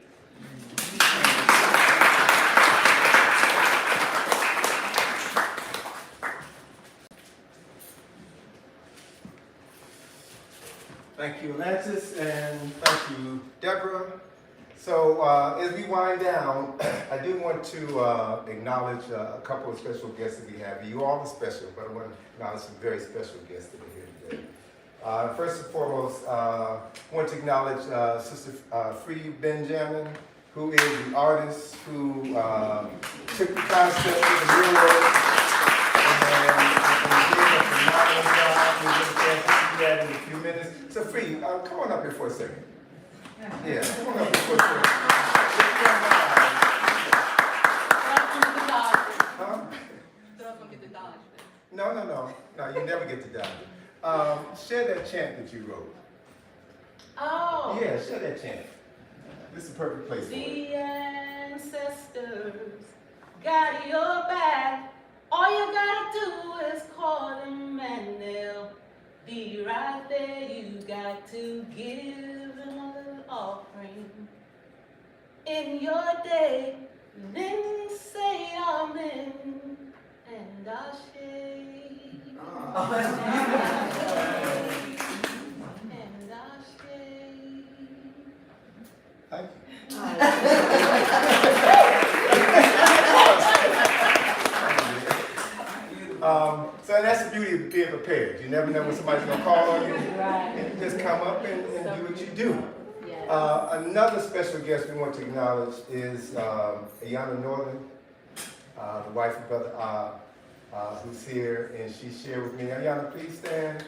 Thank you, Atlantis, and thank you, Deborah. So as we wind down, I do want to acknowledge a couple of special guests that we have. You all are special, but I want to acknowledge some very special guests that are here today. First and foremost, I want to acknowledge Sister Free Benjamin, who is the artist who took the concept of the mural and did a phenomenal job. We're going to see that in a few minutes. So Free, come on up here for a second. Yeah, come on up here for a second. Huh? No, you never get to die. Share that chant that you wrote. Oh. Yeah, share that chant. This is the perfect place for it. The ancestors got your back. All you gotta do is call them and they'll be right there. You got to give them a little offering in your day. Then say amen and Ashe. And Ashe. Thank you. So that's the beauty of being prepared. You never know when somebody's going to call on you. And you just come up and do what you do. Another special guest we want to acknowledge is Ayana Northern, the wife of Brother who's here, and she shared with me. Ayana, please stand.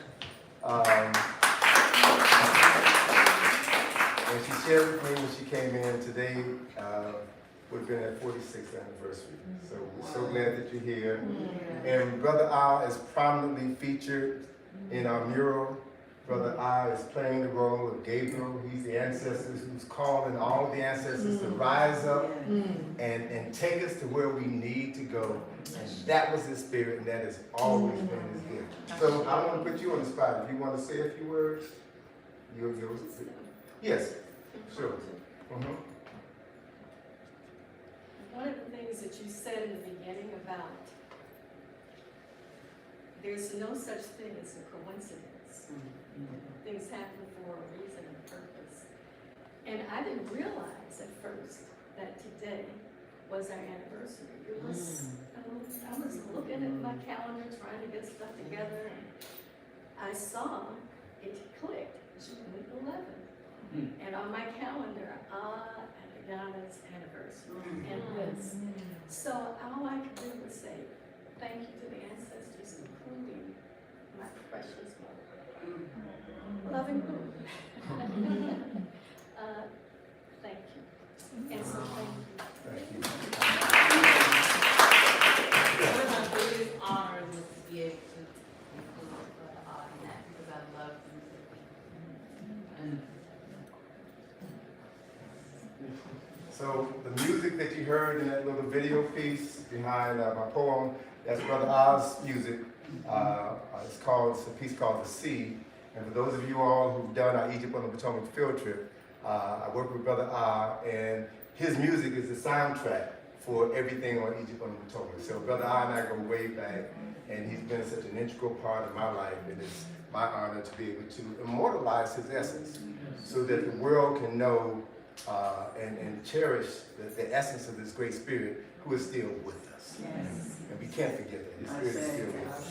And she shared with me when she came in today, would have been her 46th anniversary. So we're so glad that you're here. And Brother is prominently featured in our mural. Brother I is playing the role of Gabriel. He's the ancestors who's calling all of the ancestors to rise up and take us to where we need to go. And that was his spirit, and that has always been his gift. So I want to put you on the spot. If you want to say a few words, you'll yes, sure. One of the things that you said in the beginning about there's no such thing as a coincidence. Things happen for a reason and purpose. And I didn't realize at first that today was our anniversary. It was, I was looking at my calendar, trying to get stuff together, and I saw it clicked, June 11th. And on my calendar, and Ayana's anniversary, and this. So all I could do was say, thank you to the ancestors, including my precious mother. Loving who? Thank you. And so thank you. One of my biggest honors is to be able to include in that because I love music. So the music that you heard in that little video piece behind my poem, that's Brother Oz's music. It's a piece called The Sea. And for those of you all who've done our Egypt on the Potomac field trip, I work with Brother Ah, and his music is the soundtrack for everything on Egypt on the Potomac. So Brother Ah and I go way back, and he's been such an integral part of my life, and it's my honor to be able to immortalize his essence so that the world can know and cherish the essence of this great spirit who is still with us. Yes. And we can't forget that. His spirit is still with us.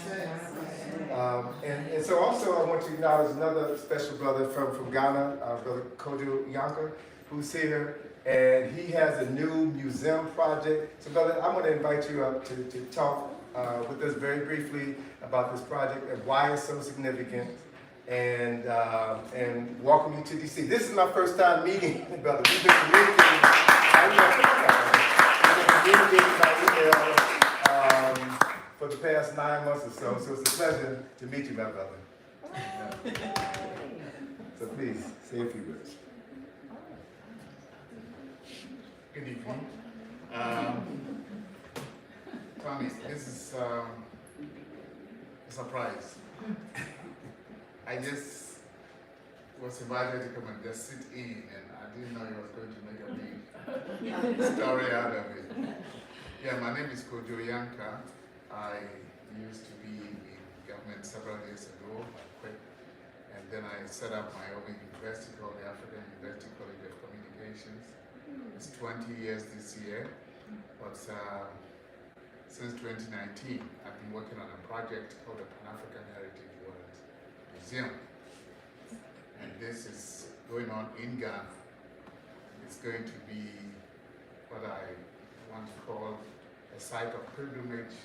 And so also I want to acknowledge another special brother from Ghana, Brother Kojo Yanka, who's here. And he has a new museum project. So brother, I'm going to invite you up to talk with us very briefly about this project and why it's so significant. And welcome you to DC. This is my first time meeting you, brother. We've been communicating by email for the past 9 months or so. So it's a pleasure to meet you, my brother. So please, say a few words. Good evening. Tommy, this is a surprise. I just was invited to come and just sit in, and I didn't know he was going to make a big story out of it. Yeah, my name is Kojo Yanka. I used to be in government several years ago. I quit, and then I set up my own university called the African University College of Communications. It's 20 years this year, but since 2019, I've been working on a project called the Pan-African Heritage World Museum. And this is going on in Ghana. It's going to be what I want to call a site of pilgrimage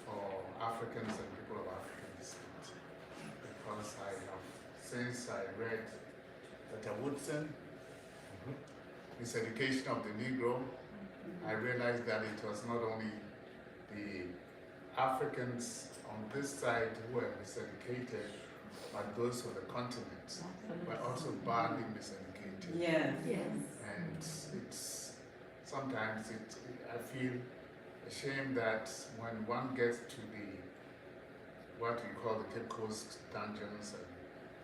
for Africans and people of African descent. Because since I read Dr. Woodson, Miseducation of the Negro, I realized that it was not only the Africans on this side who were miseducated, but those of the continent were also badly miseducated. Yes. And sometimes I feel ashamed that when one gets to what we call the Cape Coast dungeons and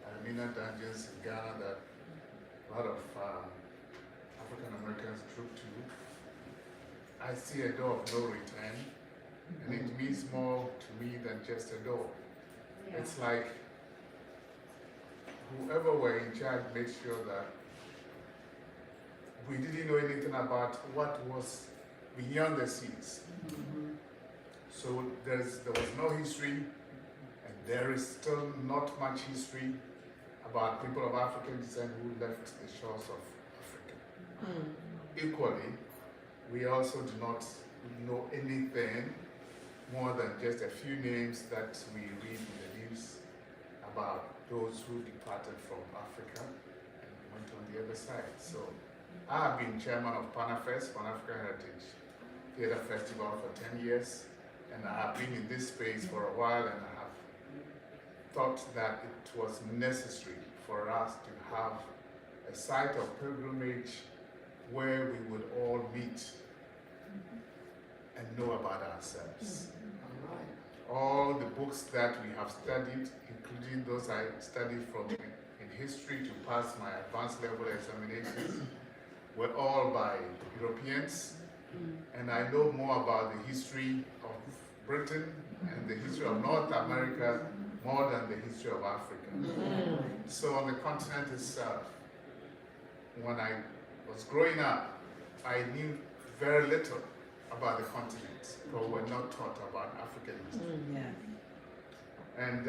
Almina dungeons in Ghana that a lot of African Americans troop to, I see a door of no return, and it means more to me than just a door. Yeah. It's like whoever were in charge made sure that we didn't know anything about what was beyond the seas. So there was no history, and there is still not much history about people of African descent who left the shores of Africa. Equally, we also do not know anything more than just a few names that we read in the news about those who departed from Africa and went on the other side. So I have been chairman of PANAFEST, Pan-African Heritage Theatre Festival, for 10 years, and I have been in this space for a while, and I have thought that it was necessary for us to have a site of pilgrimage where we would all meet and know about ourselves. All the books that we have studied, including those I studied from in history to pass my advanced level examinations, were all by Europeans. And I know more about the history of Britain and the history of North America more than the history of Africa. So on the continent itself, when I was growing up, I knew very little about the continent, but we're not taught about African history. And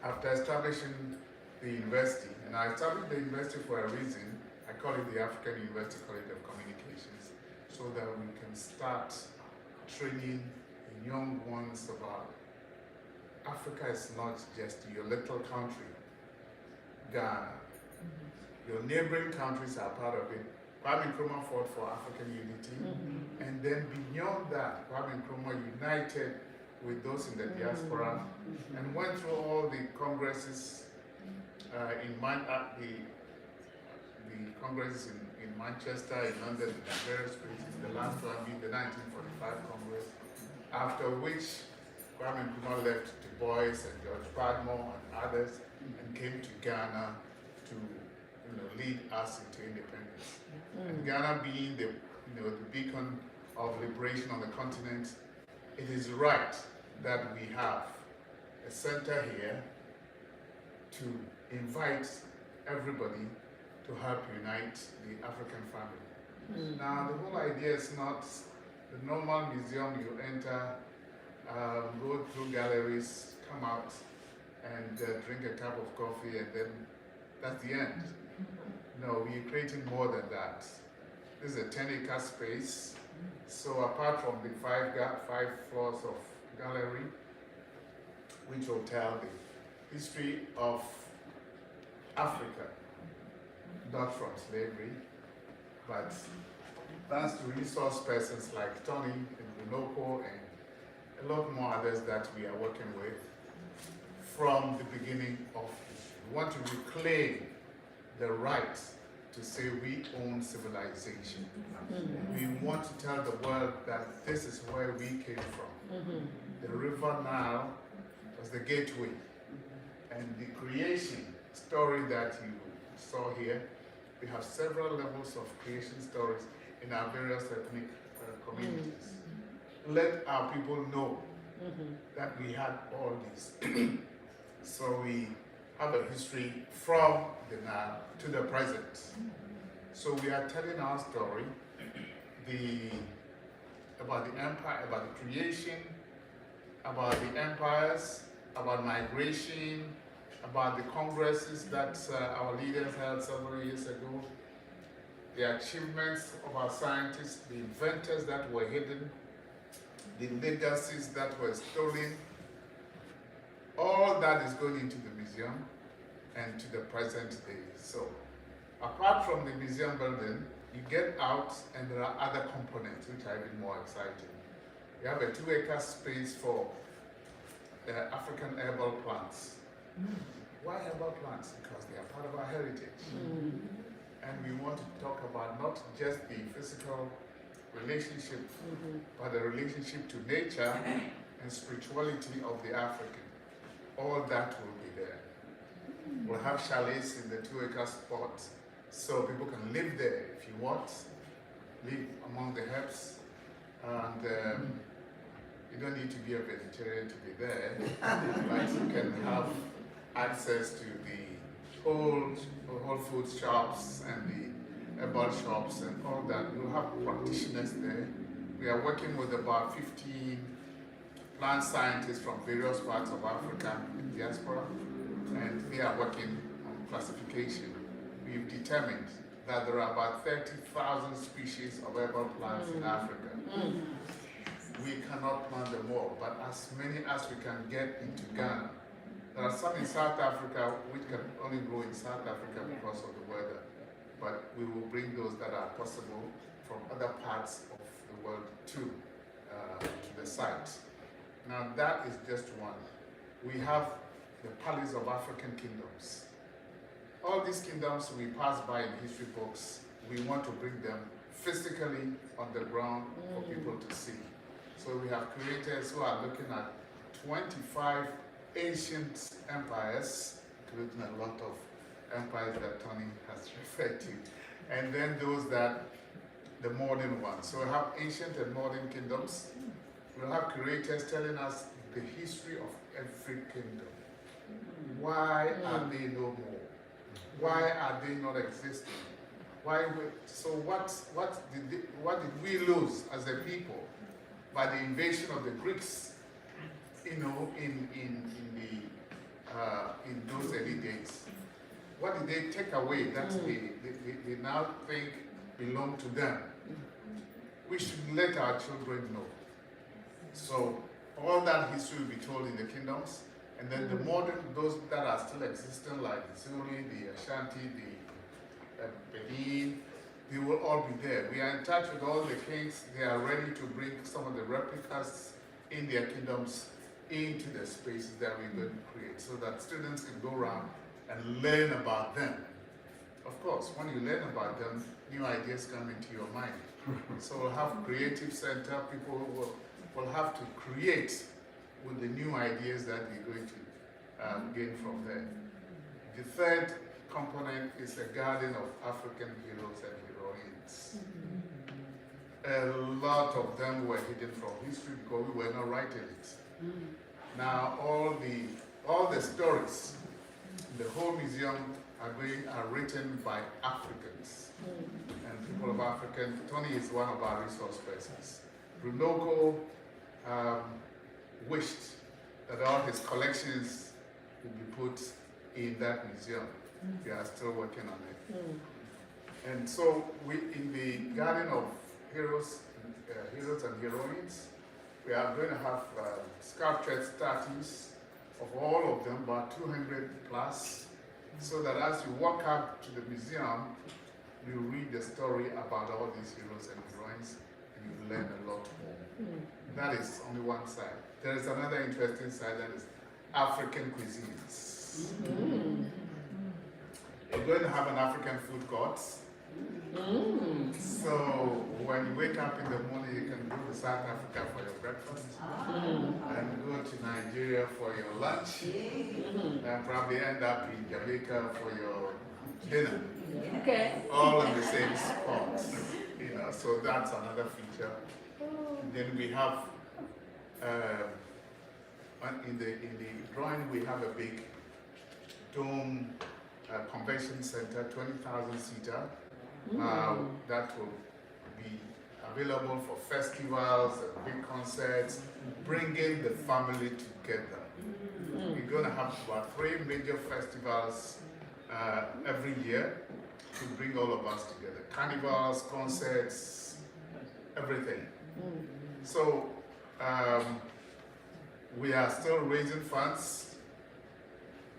after establishing the university, and I established the university for a reason, I call it the African University College of Communications, so that we can start training the young ones about Africa is not just your little country, Ghana. Your neighboring countries are part of it. Kwame Nkrumah fought for African unity. And then beyond that, Kwame Nkrumah united with those in the diaspora and went through all the congresses the congresses in Manchester, in London, in various places. The last one being the 1945 Congress, after which Kwame Nkrumah left Du Bois and George Padmore and others and came to Ghana to lead us into independence. And Ghana being the beacon of liberation on the continent, it is right that we have a center here to invite everybody to help unite the African family. Now, the whole idea is not the normal museum you enter, go through galleries, come out and drink a cup of coffee, and then that's the end. No, we're creating more than that. This is a 10-acre space. So apart from the five floors of gallery, which will tell the history of Africa, not from slavery, but thanks to resource persons like Tony and Unoko and a lot more others that we are working with from the beginning of history. We want to reclaim the right to say we own civilization. We want to tell the world that this is where we came from. The river Nile was the gateway, and the creation story that you saw here, we have several levels of creation stories in our various ethnic communities. Let our people know that we had all these. So we have a history from the Nile to the present. So we are telling our story about the empire, about the creation, about the empires, about migration, about the congresses that our leaders held several years ago, the achievements of our scientists, the inventors that were hidden, the legacies that were stolen. All that is going into the museum and to the present day. So, apart from the museum building, you get out and there are other components which are even more exciting. We have a 2-acre space for African herbal plants. Why herbal plants? Because they are part of our heritage. And we want to talk about not just the physical relationship, but the relationship to nature and spirituality of the African. All that will be there. We'll have chalets in the 2-acre spot so people can live there if you want, live among the herbs, and you don't need to be a vegetarian to be there, but you can have access to the whole food shops and the herbal shops and all that. We'll have practitioners there. We are working with about 15 plant scientists from various parts of Africa and diaspora, and they are working on classification. We've determined that there are about 30,000 species of herbal plants in Africa. We cannot plant them all, but as many as we can get into Ghana. There are some in South Africa which can only grow in South Africa because of the weather, but we will bring those that are possible from other parts of the world to the site. Now that is just one. we have the palace of African kingdoms. All these kingdoms we pass by in history books, we want to bring them physically on the ground for people to see. So we have creators who are looking at 25 ancient empires, including a lot of empires that Tony has referred to, and then those that, the modern ones. So we have ancient and modern kingdoms. We'll have creators telling us the history of every kingdom. Why are they no more? Why are they not existing? So what did we lose as a people by the invasion of the Greeks? You know, in those early days, what did they take away that they now think belong to them? We should let our children know. So all that history will be told in the kingdoms, and then the modern, those that are still existing, like the Zulu, the Ashanti, the Benin, they will all be there. We are in touch with all the kings. They are ready to bring some of the replicas in their kingdoms into the spaces that we're going to create, so that students can go around and learn about them. Of course, when you learn about them, new ideas come into your mind. So we'll have creative center, people will have to create with the new ideas that we're going to gain from there. The third component is a garden of African heroes and heroines. A lot of them were hidden from history because we were not writing it. Now all the stories in the whole museum are written by Africans and people of African. Tony is one of our resource persons. Runoko wished that all his collections would be put in that museum. We are still working on it. And so we, in the Garden of Heroes and Heroines, we are going to have sculptured statues of all of them, about 200 plus, so that as you walk up to the museum, you read the story about all these heroes and heroines, and you learn a lot more. That is only one side. There is another interesting side, that is African cuisines. We're going to have an African food court. So when you wake up in the morning, you can go to South Africa for your breakfast, and go to Nigeria for your lunch, and probably end up in Jamaica for your dinner. Okay. All in the same spot. You know, so that's another feature. And then we have in the drawing we have a big dome convention center, 20,000 seater. That will be available for festivals and big concerts, bringing the family together. We're going to have about 3 major festivals every year to bring all of us together. Carnivals, concerts, everything. So we are still raising funds.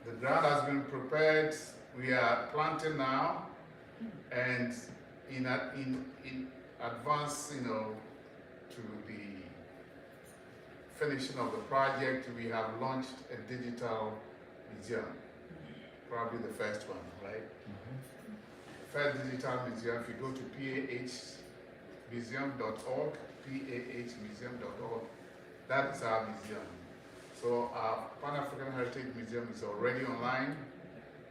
The ground has been prepared. We are planting now. And in advance, you know, to the finishing of the project, we have launched a digital museum, probably the first one, right? First digital museum. If you go to pahmuseum.org, pahmuseum.org, that is our museum. So our Pan-African Heritage Museum is already online.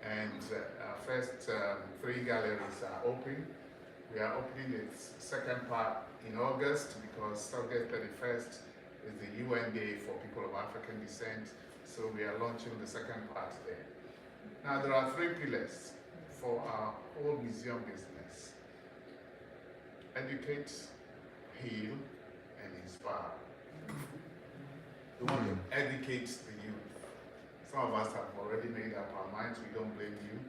And our first 3 galleries are open. We are opening its second part in August because August 31st is the UN Day for people of African descent. So we are launching the second part there. Now there are 3 pillars for our whole museum business: educate, heal, and inspire. We want to educate the youth. Some of us have already made up our minds. We don't blame you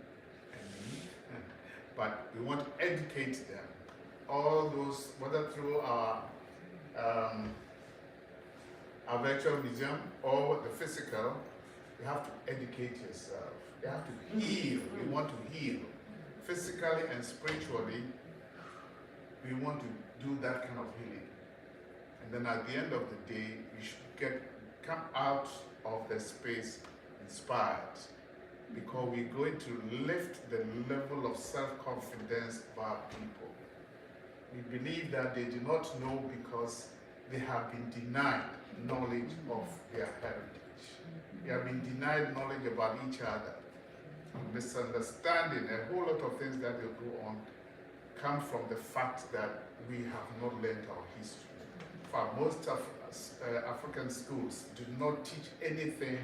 and me. But we want to educate them. All those, whether through our virtual museum or the physical, you have to educate yourself. You have to heal. We want to heal. Physically and spiritually, we want to do that kind of healing. And then at the end of the day, you should get come out of the space inspired, because we're going to lift the level of self-confidence of our people. We believe that they do not know because they have been denied knowledge of their heritage. They have been denied knowledge about each other. Misunderstanding, a whole lot of things that they go on come from the fact that we have not learned our history. For most of us, African schools do not teach anything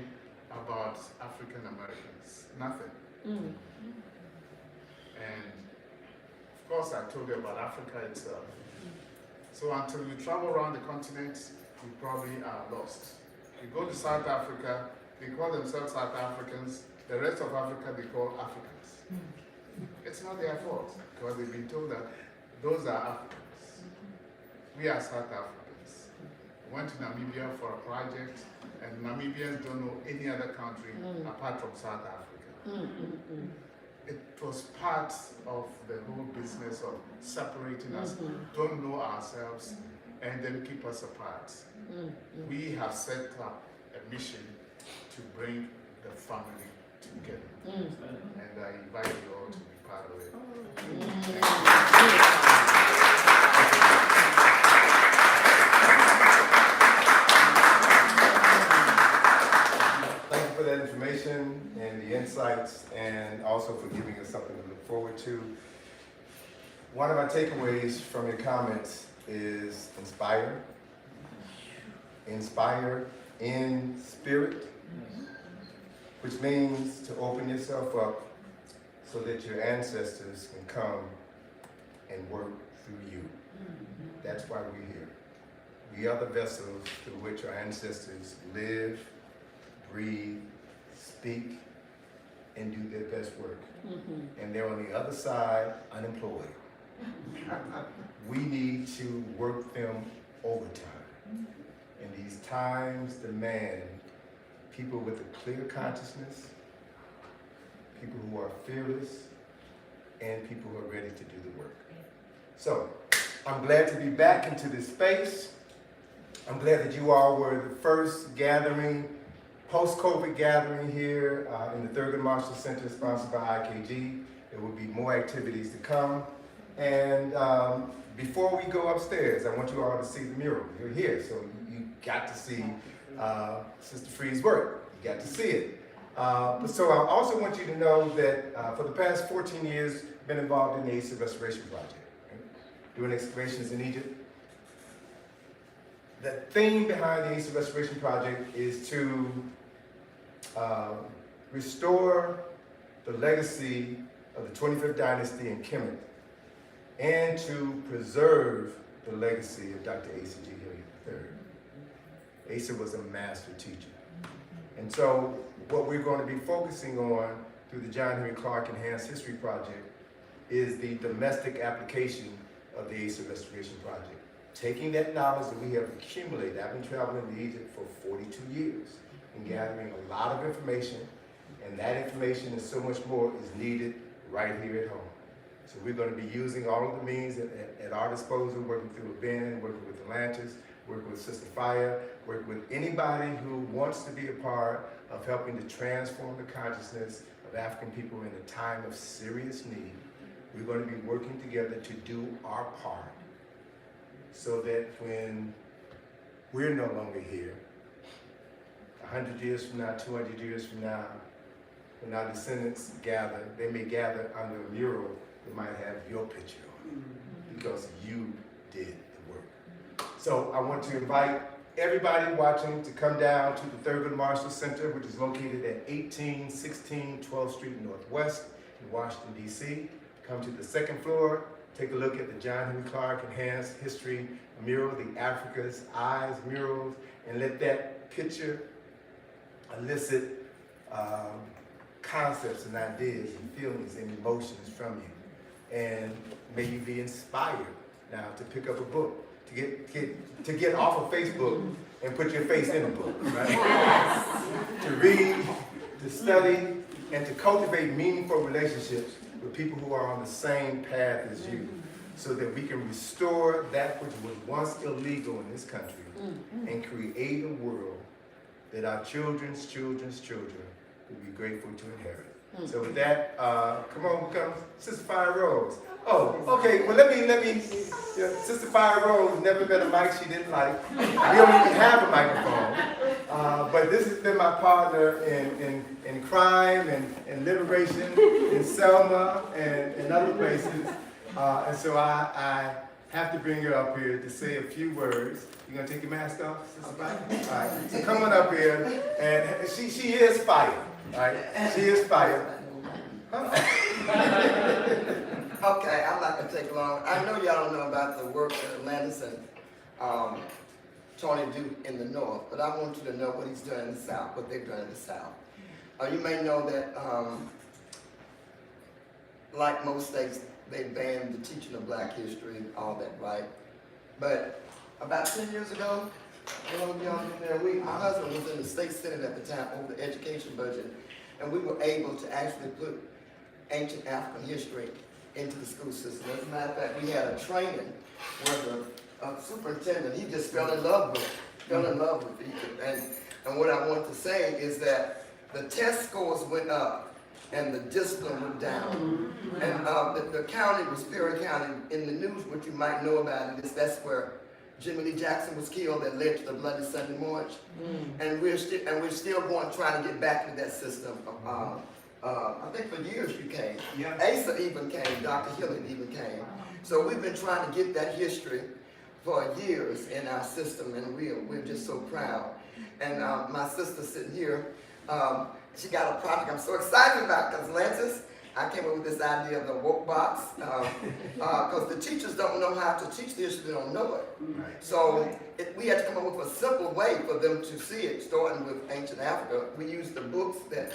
about African Americans, nothing. And of course I told you about Africa itself. So until you travel around the continent, you probably are lost. You go to South Africa, they call themselves South Africans, the rest of Africa they call Africans. It's not their fault, because they've been told that those are Africans. We are South Africans. We went to Namibia for a project, and Namibians don't know any other country apart from South Africa. It was part of the whole business of separating us, don't know ourselves, and then keep us apart. We have set up a mission to bring the family together. And I invite you all to be part of it. Thank you for that information and the insights, and also for giving us something to look forward to. One of my takeaways from your comments is inspire. Inspire in spirit, which means to open yourself up so that your ancestors can come and work through you. That's why we're here. We are the vessels through which our ancestors live, breathe, speak, and do their best work. And they're on the other side, unemployed. We need to work them overtime. And these times demand people with a clear consciousness, people who are fearless, and people who are ready to do the work. So, I'm glad to be back into this space. I'm glad that you all were the first gathering, post-COVID gathering here in the Thurgood Marshall Center, sponsored by IKG. There will be more activities to come. And before we go upstairs, I want you all to see the mural. You're here, so you got to see Sister Free's work. You got to see it. So I also want you to know that for the past 14 years, I've been involved in the Asa Restoration Project, right? Doing excavations in Egypt. The theme behind the Asa Restoration Project is to restore the legacy of the 25th dynasty in Kemet, and to preserve the legacy of Dr. Asa G. Hilliard III. Asa was a master teacher. And so what we're going to be focusing on through the John Henry Clarke Enhanced History Project is the domestic application of the Asa Restoration Project. Taking that knowledge that we have accumulated, I've been traveling to Egypt for 42 years and gathering a lot of information, and that information and so much more is needed right here at home. So we're going to be using all of the means at our disposal, working through a bin, working with Atlantis, working with Sister Fire, working with anybody who wants to be a part of helping to transform the consciousness of African people in a time of serious need. We're going to be working together to do our part so that when we're no longer here, 100 years from now, 200 years from now, when our descendants gather, they may gather under a mural that might have your picture on it, because you did the work. So I want to invite everybody watching to come down to the Thurgood Marshall Center, which is located at 1816 12th Street Northwest in Washington, D.C. Come to the second floor, take a look at the John Henry Clarke Enhanced History mural, the Africa's Eyes murals, and let that picture elicit concepts and ideas and feelings and emotions from you. And may you be inspired now to pick up a book, to get off of Facebook and put your face in a book, right? To read, to study, and to cultivate meaningful relationships with people who are on the same path as you, so that we can restore that which was once illegal in this country and create a world that our children's children's children will be grateful to inherit. So with that, come on, Sister Fire Rose. Oh, okay, well let me, Sister Fire Rose never met a mic she didn't like. We don't even have a microphone. But this has been my partner in crime and liberation in Selma and other places. And so I have to bring her up here to say a few words. You gonna take your mask off, Sister Fire? All right, so come on up here. And she is fire, all right? She is fire. Okay, I'm not gonna take long. I know y'all don't know about the work that Atlantis and Tony do in the North, but I want you to know what he's done in the South, what they've done in the South. You may know that, like most states, they banned the teaching of Black history and all that, right? But about 10 years ago, my husband was in the state senate at the time over the education budget, and we were able to actually put ancient African history into the school system. As a matter of fact, we had a training where the superintendent, he just fell in love with Egypt. And what I want to say is that the test scores went up and the discipline went down. And the county was Perry County. In the news, what you might know about it is that's where Jimmy Lee Jackson was killed, that led to the Bloody Sunday March. And we're still going, trying to get back into that system. I think for years you came. Yeah. Asa even came, Dr. Hillen even came. So we've been trying to get that history for years in our system, and we're just so proud. And my sister sitting here, she got a project I'm so excited about, because Lantis, I came up with this idea of the woke box, because the teachers don't know how to teach the history, they don't know it. So we had to come up with a simple way for them to see it, starting with ancient Africa. We used the books that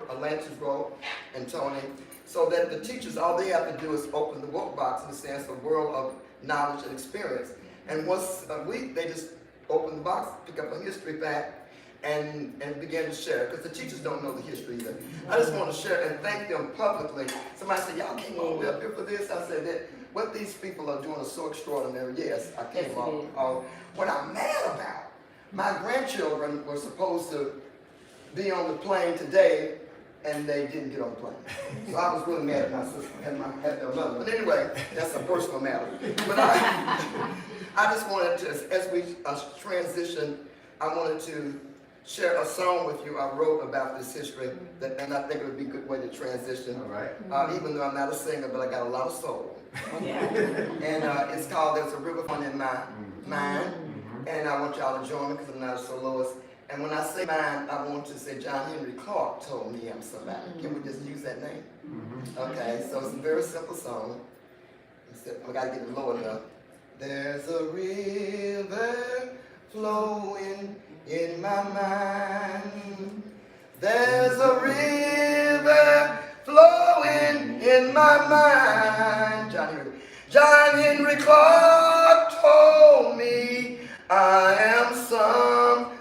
Atlantis wrote and Tony, so that the teachers, all they have to do is open the woke box, in the sense of world of knowledge and experience. And once a week, they just open the box, pick up a history fact, and begin to share, because the teachers don't know the history either. I just want to share and thank them publicly. Somebody said, y'all came all the way up here for this. I said that what these people are doing is so extraordinary. Yes, I came all. What I'm mad about, my grandchildren were supposed to be on the plane today, and they didn't get on the plane. So I was really mad at my sister and their mother. But anyway, that's a personal matter. But I just wanted to, as we transition, I wanted to share a song with you I wrote about this history, and I think it would be a good way to transition. All right. Even though I'm not a singer, but I got a lot of soul. Yeah. And it's called There's a River Flowing in My Mind. And I want y'all to join me, because I'm not a soloist. And when I say mine, I want to say Henrik Clarke told me I'm somebody. Can we just use that name? Okay, so it's a very simple song. I gotta get it low enough. There's a river flowing in my mind. There's a river flowing in my mind. John Henry Clarke told me I am somebody.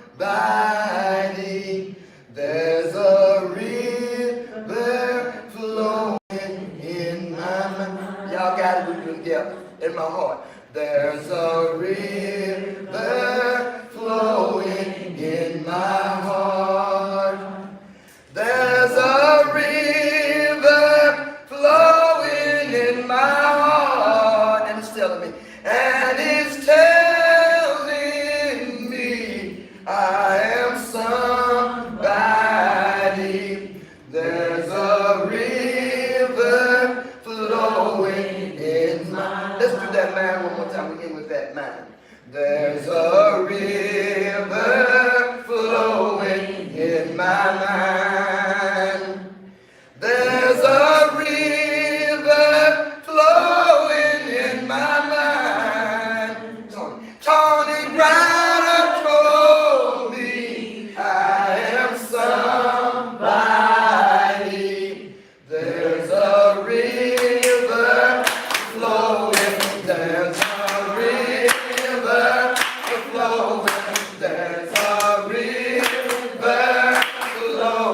There's a river flowing in my mind. Y'all got it, we can get in my heart. There's a river flowing in my heart. There's a river flowing in my heart. And it's telling me I am somebody. There's a river flowing in my. Let's do that man one more time. We end with that man. There's a river flowing in my mind. There's a river flowing in my mind. Tony Browder told me I am somebody. There's a river flowing. There's a river flowing. There's a river flowing.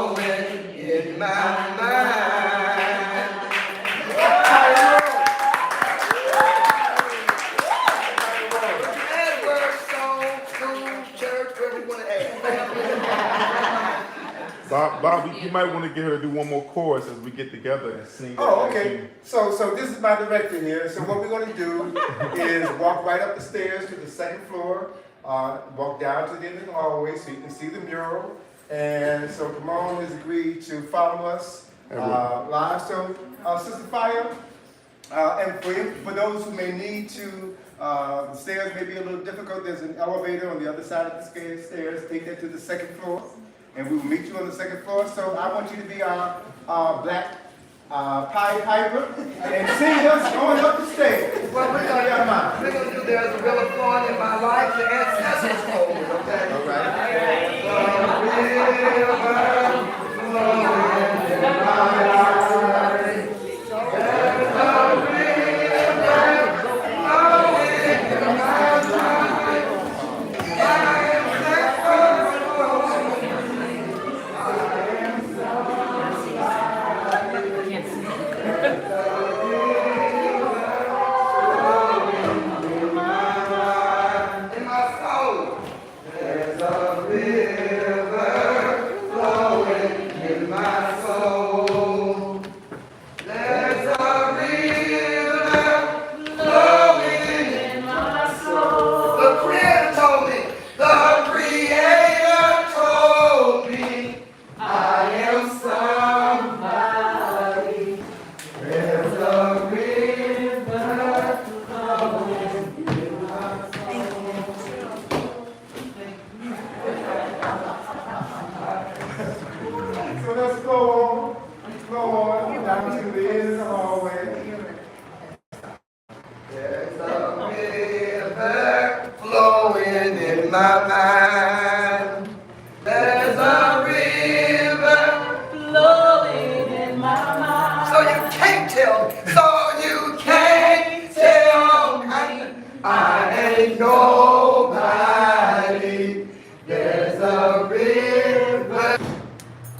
Bob, you might want to get her to do one more chorus as we get together and sing. Oh, okay. So this is my director here. So what we're gonna do is walk right up the stairs to the second floor, walk down to the end of the hallway so you can see the mural. And so Kamon has agreed to follow us live. So Sister Fire, and for those who may need to, the stairs may be a little difficult. There's an elevator on the other side of the stairs. Take that to the second floor, and we will meet you on the second floor. So I want you to be our black Pied Piper and sing us going up the stairs. Well, we're gonna do There's a River Flowing in My Life, the ancestors told me, okay? All right. I ain't nobody. There's a river.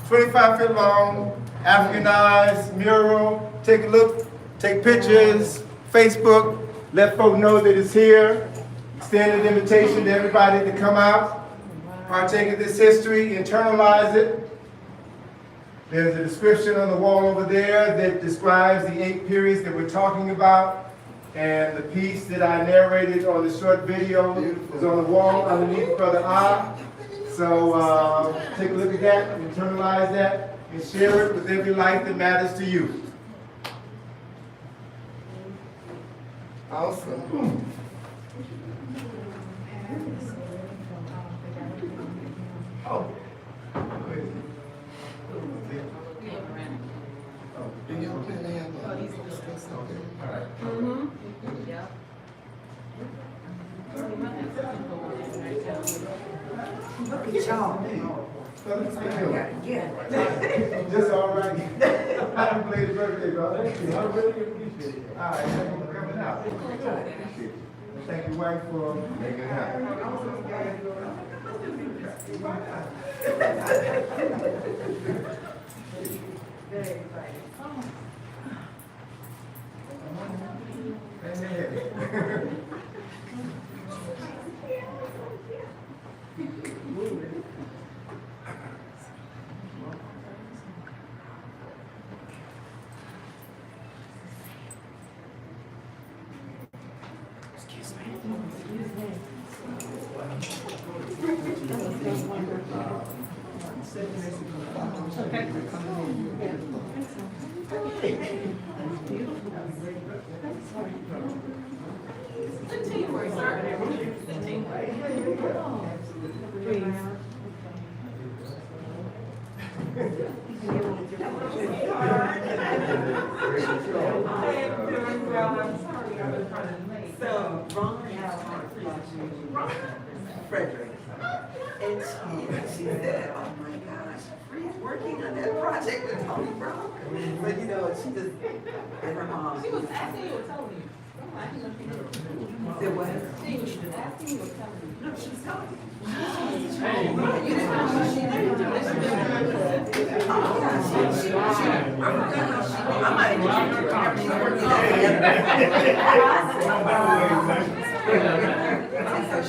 25-foot long, Africanized mural. Take a look, take pictures, Facebook, let folk know that it's here. Extend an invitation to everybody to come out, partake of this history, internalize it. There's a description on the wall over there that describes the 8 periods that we're talking about. And the piece that I narrated on the short video is on the wall underneath Brother Ah. So take a look at that, internalize that, and share it with every life that matters to you. Awesome. Oh. Do y'all plan to have a discuss something? All right. Look at y'all. Just all right. I done played the birthday, brother. I really appreciate it. All right, thank you for coming out. Thank your wife for making it happen. Very exciting. Excuse me. So, Ron has Frederick, and she said, oh my gosh, Free's working on that project with Tony Brown. But you know, she just, and her mom. She was asking you or telling you? It was. She was asking you or telling you? No, she was telling me. You didn't know she didn't do this. Oh, yeah, she I might have given her she's working on it. So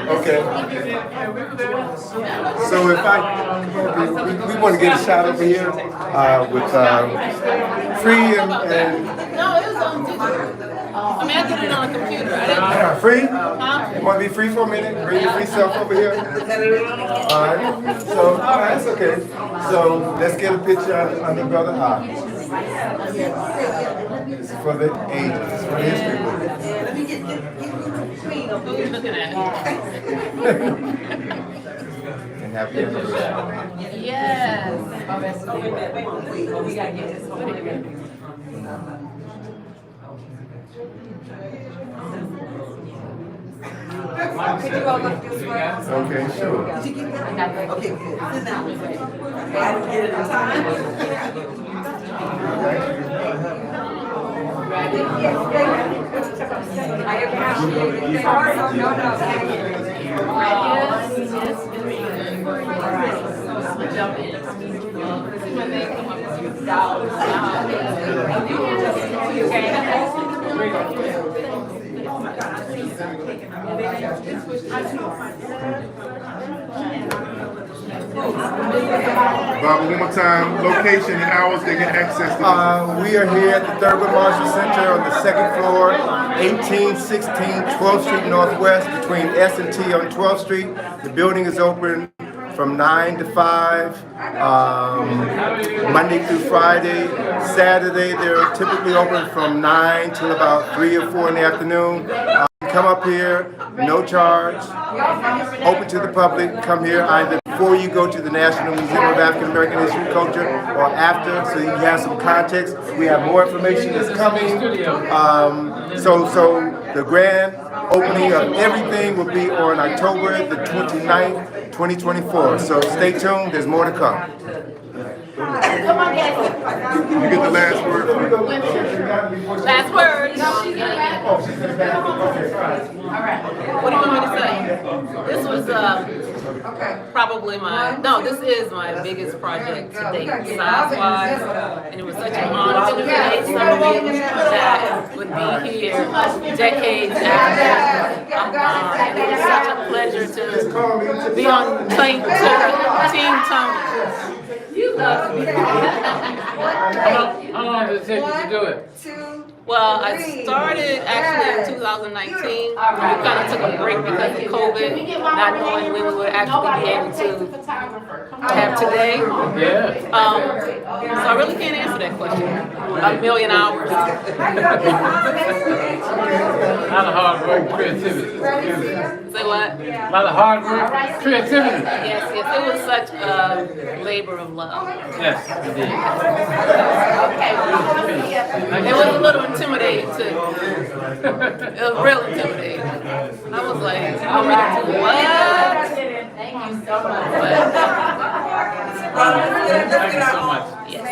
Okay. So if we want to get a shot over here with Free and No, it was on digital. I mean, I did it on a computer. I didn't. Free? Huh? You want to be free for a minute? Bring your free self over here. All right. So, all right, that's okay. So let's get a picture under Brother Hawk. It's for the ages, for the history book. Who are you looking at? And happy anniversary. Yes. Okay, sure. Okay, good. Sit down. I didn't get it in time. I appreciate it. Sorry, no, thank you. Jump in. Bob, one more time, location and hours they get access to this. We are here at the Thurgood Marshall Center on the second floor, 1816 12th Street Northwest, between S&T on 12th Street. The building is open from 9 to 5, Monday through Friday. Saturday, they're typically open from 9 till about 3 or 4 in the afternoon. Come up here, no charge, open to the public. Come here either before you go to the National Museum of African American History and Culture or after, so you have some context. We have more information that's coming. So the grand opening of everything will be on October the 29th, 2024. So stay tuned, there's more to come. You get the last word from me. Last words. What do you want me to say? This was probably this is my biggest project to date, size-wise, and it was such an honor to create something that would be here decades after I'm gone. And it was such a pleasure to be on Team Tony. You love me. How long did it take you to do it? Well, I started actually in 2019. We kind of took a break because of COVID, not knowing when we would actually be able to have today. Yeah. So I really can't answer that question. A million hours. A lot of hard work, creativity. Say what? A lot of hard work, creativity. Yes, it was such a labor of love. Yes, indeed. It was a little intimidating too. It was real intimidating. I was like, I'm ready to do what? Thank you so much. Thank you so much. Yes.